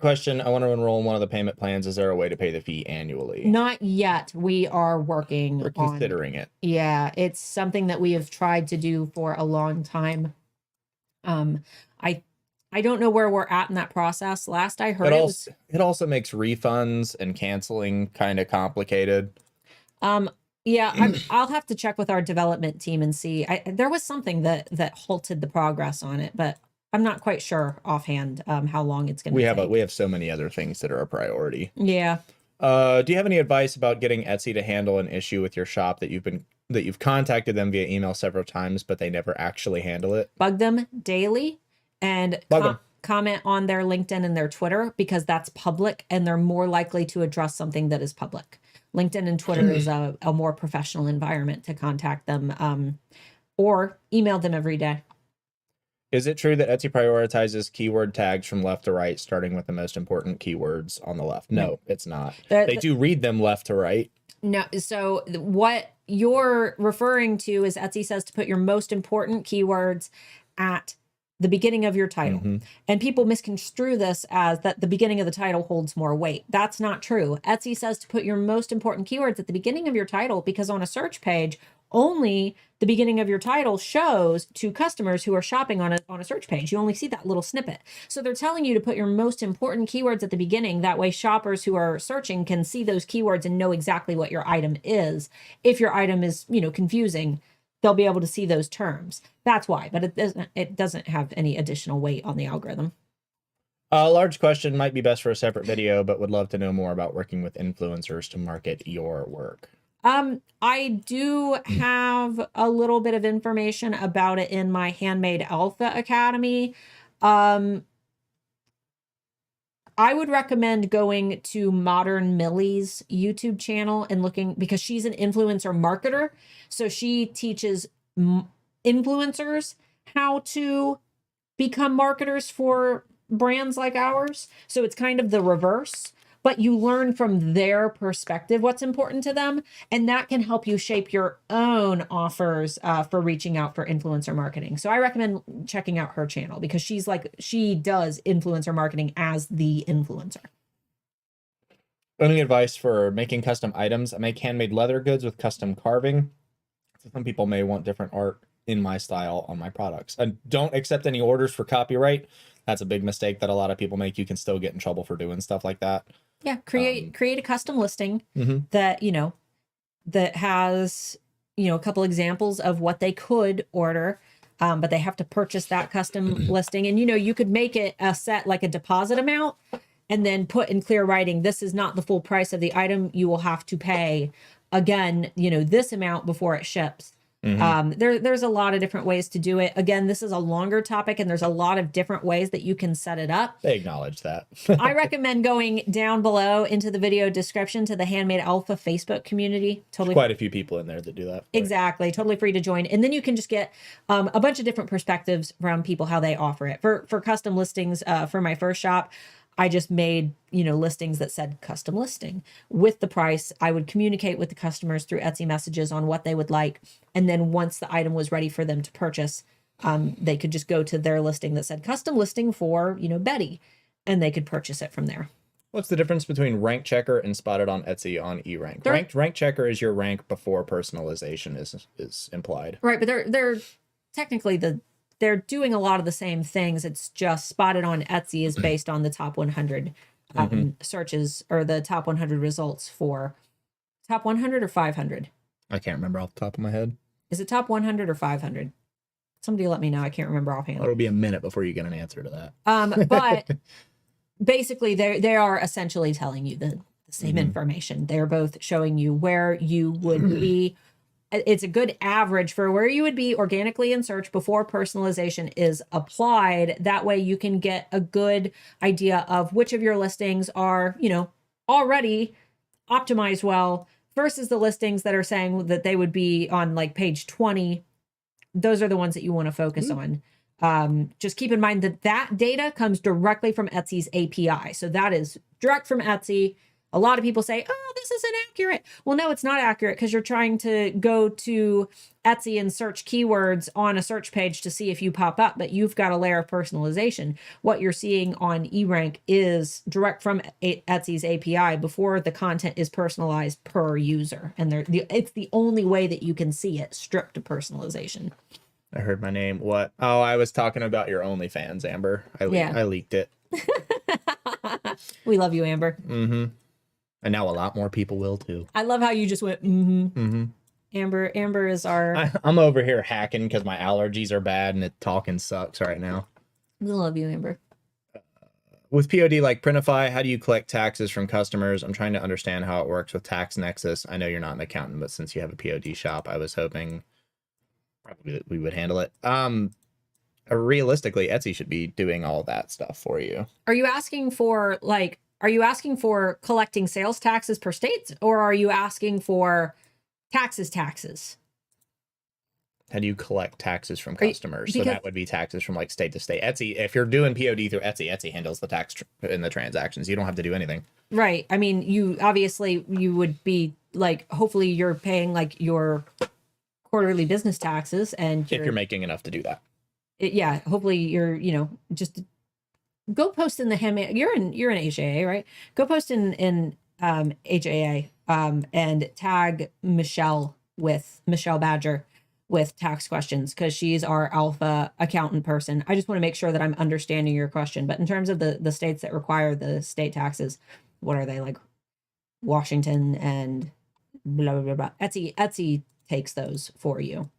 Question. I want to enroll in one of the payment plans. Is there a way to pay the fee annually? Not yet. We are working on considering it. Yeah, it's something that we have tried to do for a long time. I don't know where we're at in that process. Last I heard, it also makes refunds and canceling kind of complicated. Yeah, I'll have to check with our development team and see. There was something that halted the progress on it, but I'm not quite sure offhand how long it's going to take. We have so many other things that are a priority. Yeah. Do you have any advice about getting Etsy to handle an issue with your shop that you've contacted them via email several times, but they never actually handle it? Bug them daily and comment on their LinkedIn and their Twitter, because that's public and they're more likely to address something that is public. LinkedIn and Twitter is a more professional environment to contact them, or email them every day. Is it true that Etsy prioritizes keyword tags from left to right, starting with the most important keywords on the left? No, it's not. They do read them left to right. No. So what you're referring to is Etsy says to put your most important keywords at the beginning of your title. Mm-hmm. And people misconstrue this as that the beginning of the title holds more weight. That's not true. Etsy says to put your most important keywords at the beginning of your title, because on a search page, only the beginning of your title shows to customers who are shopping on a search page. You only see that little snippet. So they're telling you to put your most important keywords at the beginning. That way shoppers who are searching can see those keywords and know exactly what your item is. If your item is, confusing, they'll be able to see those terms. That's why, but it doesn't have any additional weight on the algorithm. A large question might be best for a separate video, but would love to know more about working with influencers to market your work. I do have a little bit of information about it in my Handmade Alpha Academy. I would recommend going to Modern Millie's YouTube channel and looking, because she's an influencer marketer. So she teaches influencers how to become marketers for brands like ours. So it's kind of the reverse, but you learn from their perspective what's important to them. And that can help you shape your own offers for reaching out for influencer marketing. So I recommend checking out her channel, because she does influencer marketing as the influencer. Any advice for making custom items? I make handmade leather goods with custom carving. So some people may want different art in my style on my products. I don't accept any orders for copyright. That's a big mistake that a lot of people make. You can still get in trouble for doing stuff like that. Yeah, create a custom listing that, that has, a couple examples of what they could order, but they have to purchase that custom listing. And, you could make it a set, like a deposit amount, and then put in clear writing, this is not the full price of the item. You will have to pay, again, this amount before it ships. There's a lot of different ways to do it. Again, this is a longer topic, and there's a lot of different ways that you can set it up. They acknowledge that. I recommend going down below into the video description to the Handmade Alpha Facebook community. Totally, quite a few people in there that do that. Exactly. Totally free to join. And then you can just get a bunch of different perspectives from people, how they offer it. For custom listings, for my first shop, I just made, listings that said custom listing with the price. I would communicate with the customers through Etsy messages on what they would like. And then once the item was ready for them to purchase, they could just go to their listing that said custom listing for, Betty, and they could purchase it from there. What's the difference between rank checker and spotted on Etsy on eRank? Rank checker is your rank before personalization is implied. Right, but they're technically they're doing a lot of the same things. It's just spotted on Etsy is based on the top 100 searches, or the top 100 results for top 100 or 500. I can't remember off the top of my head. Is it top 100 or 500? Somebody let me know. I can't remember offhand. It'll be a minute before you get an answer to that. But basically, they are essentially telling you the same information. They're both showing you where you would be. It's a good average for where you would be organically in search before personalization is applied. That way you can get a good idea of which of your listings are, already optimized well versus the listings that are saying that they would be on like page 20. Those are the ones that you want to focus on. Just keep in mind that data comes directly from Etsy's API. So that is direct from Etsy. A lot of people say, oh, this isn't accurate. Well, no, it's not accurate because you're trying to go to Etsy and search keywords on a search page to see if you pop up, but you've got a layer of personalization. What you're seeing on eRank is direct from Etsy's API before the content is personalized per user. And it's the only way that you can see it, stripped to personalization. I heard my name. What? Oh, I was talking about your OnlyFans, Amber. I leaked it. We love you, Amber. Mm-hmm. And now a lot more people will too. I love how you just went, Amber is our... I'm over here hacking because my allergies are bad and talking sucks right now. We love you, Amber. With POD like Printify, how do you collect taxes from customers? I'm trying to understand how it works with Tax Nexus. I know you're not an accountant, but since you have a POD shop, I was hoping probably that we would handle it. Realistically, Etsy should be doing all that stuff for you. Are you asking for collecting sales taxes per state, or are you asking for taxes? How do you collect taxes from customers? So that would be taxes from like state to state. Etsy, if you're doing POD through Etsy handles the tax in the transactions. You don't have to do anything. Right. I mean, you would be like, hopefully you're paying like your quarterly business taxes, and if you're making enough to do that. Hopefully you're, just go post in the you're in HAA, right? Go post in HAA and tag Michelle Badger with tax questions, because she's our alpha accountant person. I just want to make sure that I'm understanding your question. But in terms of the states that require the state taxes, what are they, like Washington and blah, blah, blah, blah. Etsy takes those for you.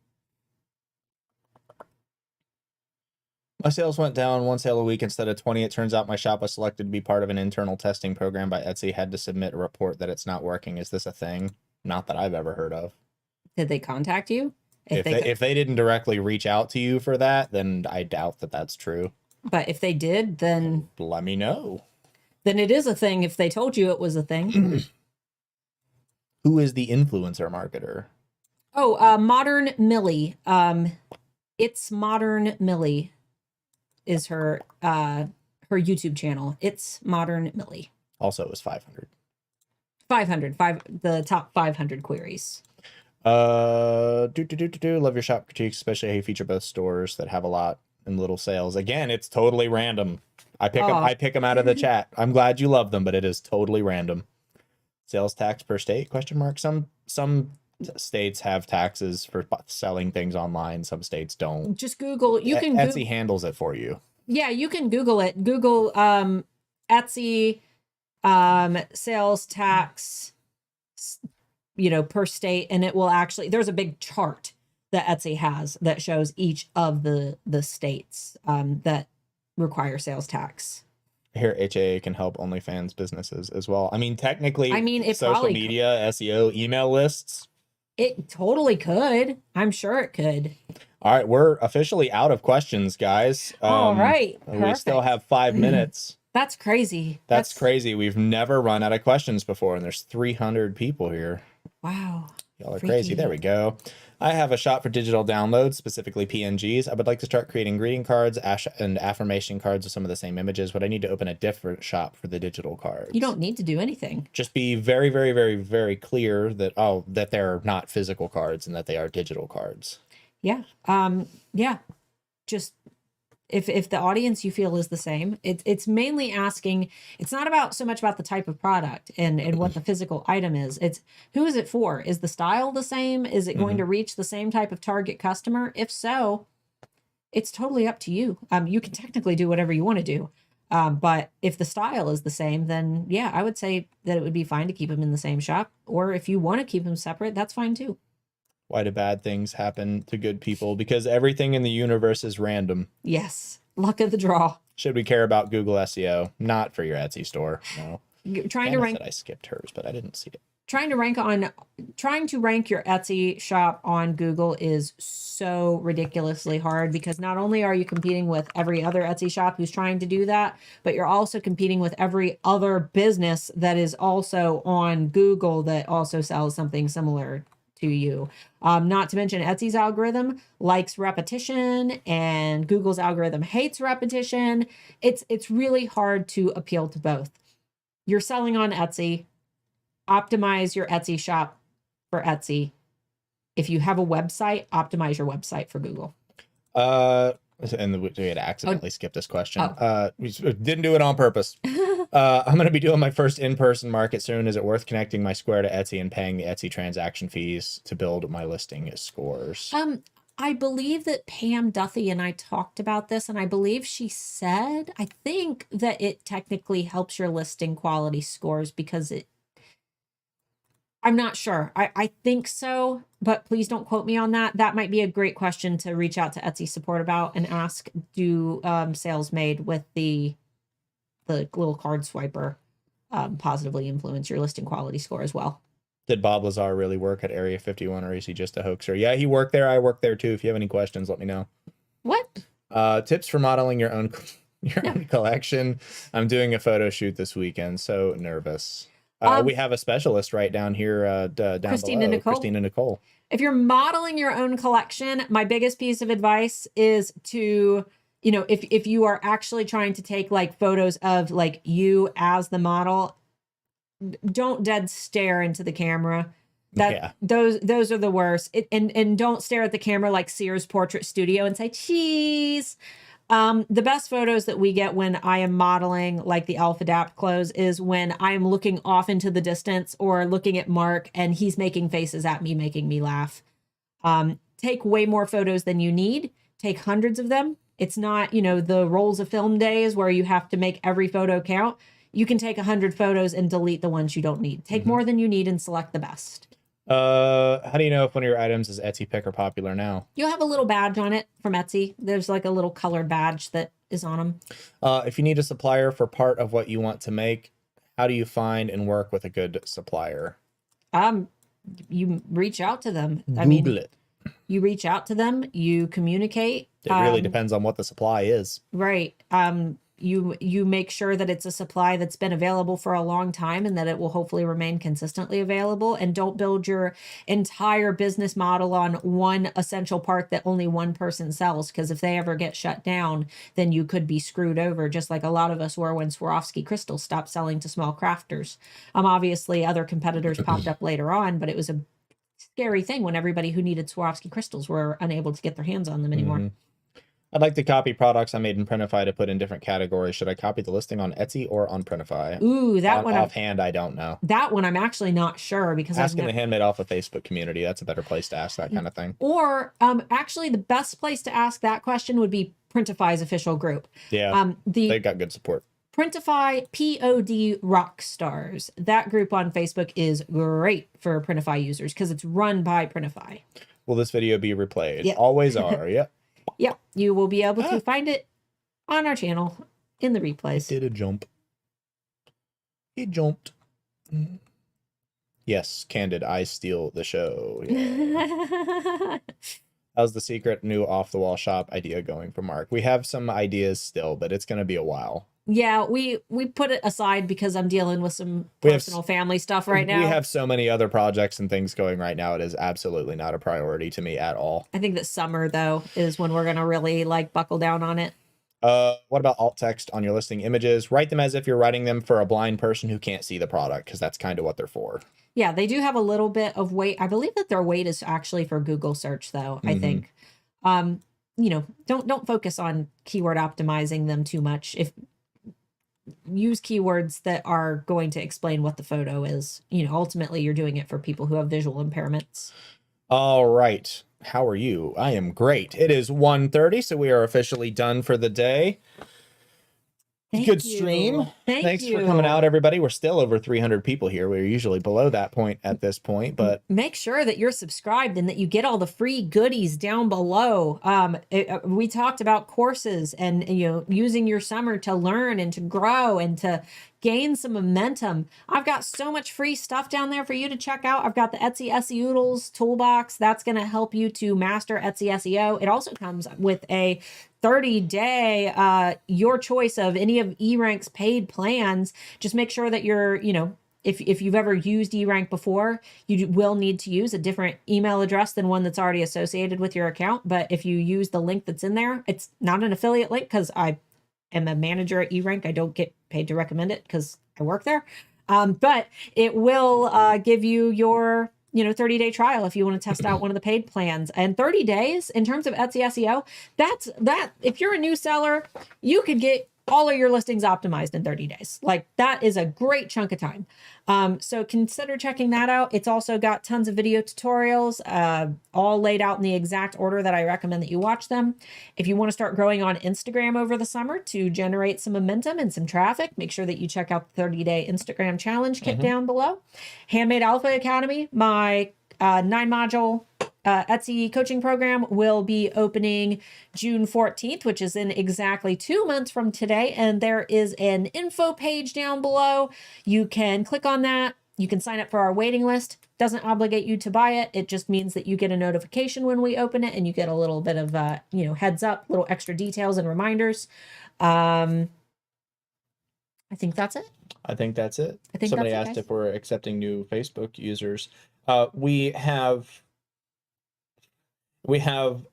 My sales went down one sale a week instead of 20. It turns out my shop was selected to be part of an internal testing program by Etsy. Had to submit a report that it's not working. Is this a thing? Not that I've ever heard of. Did they contact you? If they didn't directly reach out to you for that, then I doubt that that's true. But if they did, then let me know. Then it is a thing if they told you it was a thing. Who is the influencer marketer? Oh, Modern Millie. It's Modern Millie is her YouTube channel. It's Modern Millie. Also, it was 500. The top 500 queries. Love your shop critiques, especially how you feature both stores that have a lot and little sales. Again, it's totally random. I pick them out of the chat. I'm glad you love them, but it is totally random. Sales tax per state? ? Some states have taxes for selling things online. Some states don't. Just Google. Etsy handles it for you. Yeah, you can Google it. Google Etsy sales tax, per state, and it will actually, there's a big chart that Etsy has that shows each of the states that require sales tax. Here, HAA can help OnlyFans businesses as well. I mean, technically, it social media, SEO, email lists. It totally could. I'm sure it could. All right, we're officially out of questions, guys. All right. We still have 5 minutes. That's crazy. That's crazy. We've never run out of questions before, and there's 300 people here. Wow. Y'all are crazy. There we go. I have a shop for digital downloads, specifically PNGs. I would like to start creating greeting cards and affirmation cards with some of the same images, but I need to open a different shop for the digital cards. You don't need to do anything. Just be very, very, very, very clear that they're not physical cards and that they are digital cards. Yeah. Yeah. Just if the audience you feel is the same, it's mainly asking, it's not about so much about the type of product and what the physical item is. It's who is it for? Is the style the same? Is it going to reach the same type of target customer? If so, it's totally up to you. You can technically do whatever you want to do. But if the style is the same, then yeah, I would say that it would be fine to keep them in the same shop. Or if you want to keep them separate, that's fine too. Why do bad things happen to good people? Because everything in the universe is random. Yes. Luck of the draw. Should we care about Google SEO? Not for your Etsy store. No. Trying to rank. I skipped hers, but I didn't see it. Trying to rank your Etsy shop on Google is so ridiculously hard, because not only are you competing with every other Etsy shop who's trying to do that, but you're also competing with every other business that is also on Google that also sells something similar to you. Not to mention Etsy's algorithm likes repetition and Google's algorithm hates repetition. It's really hard to appeal to both. You're selling on Etsy. Optimize your Etsy shop for Etsy. If you have a website, optimize your website for Google. And we had accidentally skipped this question. We didn't do it on purpose. I'm going to be doing my first in-person market soon. Is it worth connecting my Square to Etsy and paying the Etsy transaction fees to build my listing scores? I believe that Pam Duthie and I talked about this, and I believe she said, I think that it technically helps your listing quality scores because I'm not sure. I think so, but please don't quote me on that. That might be a great question to reach out to Etsy support about and ask, do sales made with the little card swiper positively influence your listing quality score as well? Did Bob Lazar really work at Area 51, or is he just a hoaxer? Yeah, he worked there. I worked there too. If you have any questions, let me know. What? Tips for modeling your own collection. I'm doing a photo shoot this weekend. So nervous. We have a specialist right down here, down Christina below. Nicole. Christina Nicole. If you're modeling your own collection, my biggest piece of advice is to, if you are actually trying to take like photos of like you as the model, don't dead stare into the camera. Those are the worst. And don't stare at the camera like Sears Portrait Studio and say cheese. The best photos that we get when I am modeling like the Elf Adapt clothes is when I am looking off into the distance or looking at Mark and he's making faces at me, making me laugh. Take way more photos than you need. Take hundreds of them. It's not, the rolls of film days where you have to make every photo count. You can take 100 photos and delete the ones you don't need. Take more than you need and select the best. How do you know if one of your items is Etsy pick or popular now? You'll have a little badge on it from Etsy. There's like a little colored badge that is on them. If you need a supplier for part of what you want to make, how do you find and work with a good supplier? You reach out to them. Google it. You reach out to them, you communicate. It really depends on what the supply is. Right. You make sure that it's a supply that's been available for a long time and that it will hopefully remain consistently available. And don't build your entire business model on one essential part that only one person sells, because if they ever get shut down, then you could be screwed over, just like a lot of us were when Swarovski crystals stopped selling to small crafters. Obviously other competitors popped up later on, but it was a scary thing when everybody who needed Swarovski crystals were unable to get their hands on them anymore. I'd like to copy products I made in Printify to put in different categories. Should I copy the listing on Etsy or on Printify? Ooh, that one offhand, I don't know. That one I'm actually not sure, because ask in the Handmade Alpha Facebook community. That's a better place to ask that kind of thing. Or actually, the best place to ask that question would be Printify's official group. Yeah, they got good support. Printify POD Rockstars. That group on Facebook is great for Printify users because it's run by Printify. Will this video be replayed? Yep. Always are. Yep. Yep. You will be able to find it on our channel in the replays. He did a jump. He jumped. Yes, Candid, I steal the show. Yeah. How's the secret new off-the-wall shop idea going for Mark? We have some ideas still, but it's going to be a while. Yeah, we put it aside because I'm dealing with some personal family stuff right now. We have so many other projects and things going right now. It is absolutely not a priority to me at all. I think that summer, though, is when we're going to really buckle down on it. What about alt text on your listing images? Write them as if you're writing them for a blind person who can't see the product, because that's kind of what they're for. Yeah, they do have a little bit of weight. I believe that their weight is actually for Google search, though, I think. don't focus on keyword optimizing them too much. If use keywords that are going to explain what the photo is. Ultimately you're doing it for people who have visual impairments. All right. How are you? I am great. It is 1:30, so we are officially done for the day. Good stream. Thanks for coming out, everybody. We're still over 300 people here. We're usually below that point at this point, but make sure that you're subscribed and that you get all the free goodies down below. We talked about courses and using your summer to learn and to grow and to gain some momentum. I've got so much free stuff down there for you to check out. I've got the Etsy SEOodles toolbox that's going to help you to master Etsy SEO. It also comes with a 30-day your choice of any of eRank's paid plans. Just make sure that you're, if you've ever used eRank before, you will need to use a different email address than one that's already associated with your account. But if you use the link that's in there, it's not an affiliate link because I am a manager at eRank. I don't get paid to recommend it because I work there. But it will give you your 30-day trial if you want to test out one of the paid plans. And 30 days in terms of Etsy SEO, that if you're a new seller, you could get all of your listings optimized in 30 days. Like that is a great chunk of time. So consider checking that out. It's also got tons of video tutorials, all laid out in the exact order that I recommend that you watch them. If you want to start growing on Instagram over the summer to generate some momentum and some traffic, make sure that you check out the 30-day Instagram challenge kit down below. Handmade Alpha Academy, my 9-module Etsy coaching program will be opening June 14th, which is in exactly 2 months from today. And there is an info page down below. You can click on that. You can sign up for our waiting list. Doesn't obligate you to buy it. It just means that you get a notification when we open it and you get a little bit of, heads up, little extra details and reminders. I think that's it. I think that's it. Somebody asked guys. If we're accepting new Facebook users. We have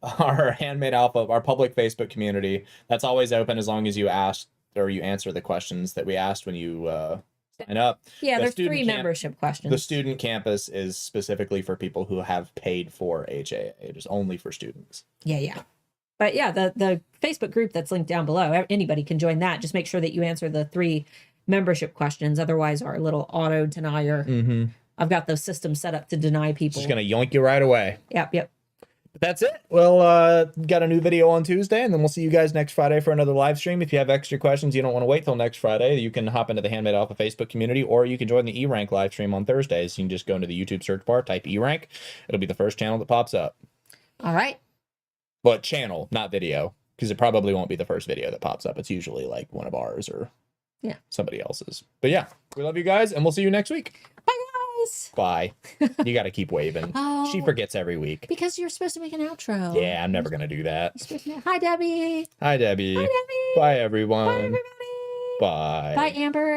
our Handmade Alpha, our public Facebook community. That's always open as long as you ask or you answer the questions that we asked when you sign up. Yeah, there's 3 membership questions. The student campus is specifically for people who have paid for HAA. It is only for students. Yeah. But yeah, the Facebook group that's linked down below, anybody can join that. Just make sure that you answer the 3 membership questions. Otherwise, our little auto denier, I've got the system set up to deny people. Just going to yoink you right away. Yep. But that's it. Well, got a new video on Tuesday, and then we'll see you guys next Friday for another live stream. If you have extra questions, you don't want to wait till next Friday, you can hop into the Handmade Alpha Facebook community, or you can join the eRank live stream on Thursdays. You can just go into the YouTube search bar, type eRank. It'll be the first channel that pops up. All right. But channel, not video, because it probably won't be the first video that pops up. It's usually like one of ours or somebody else's. But yeah, we love you guys, and we'll see you next week. Bye, guys. Bye. You got to keep waving. Oh, she forgets every week. Because you're supposed to make an outro. Yeah, I'm never going to do that. Hi, Debbie. Hi, Debbie. Hi, Debbie. Bye, everyone. Bye, everybody. Bye. Bye, Amber.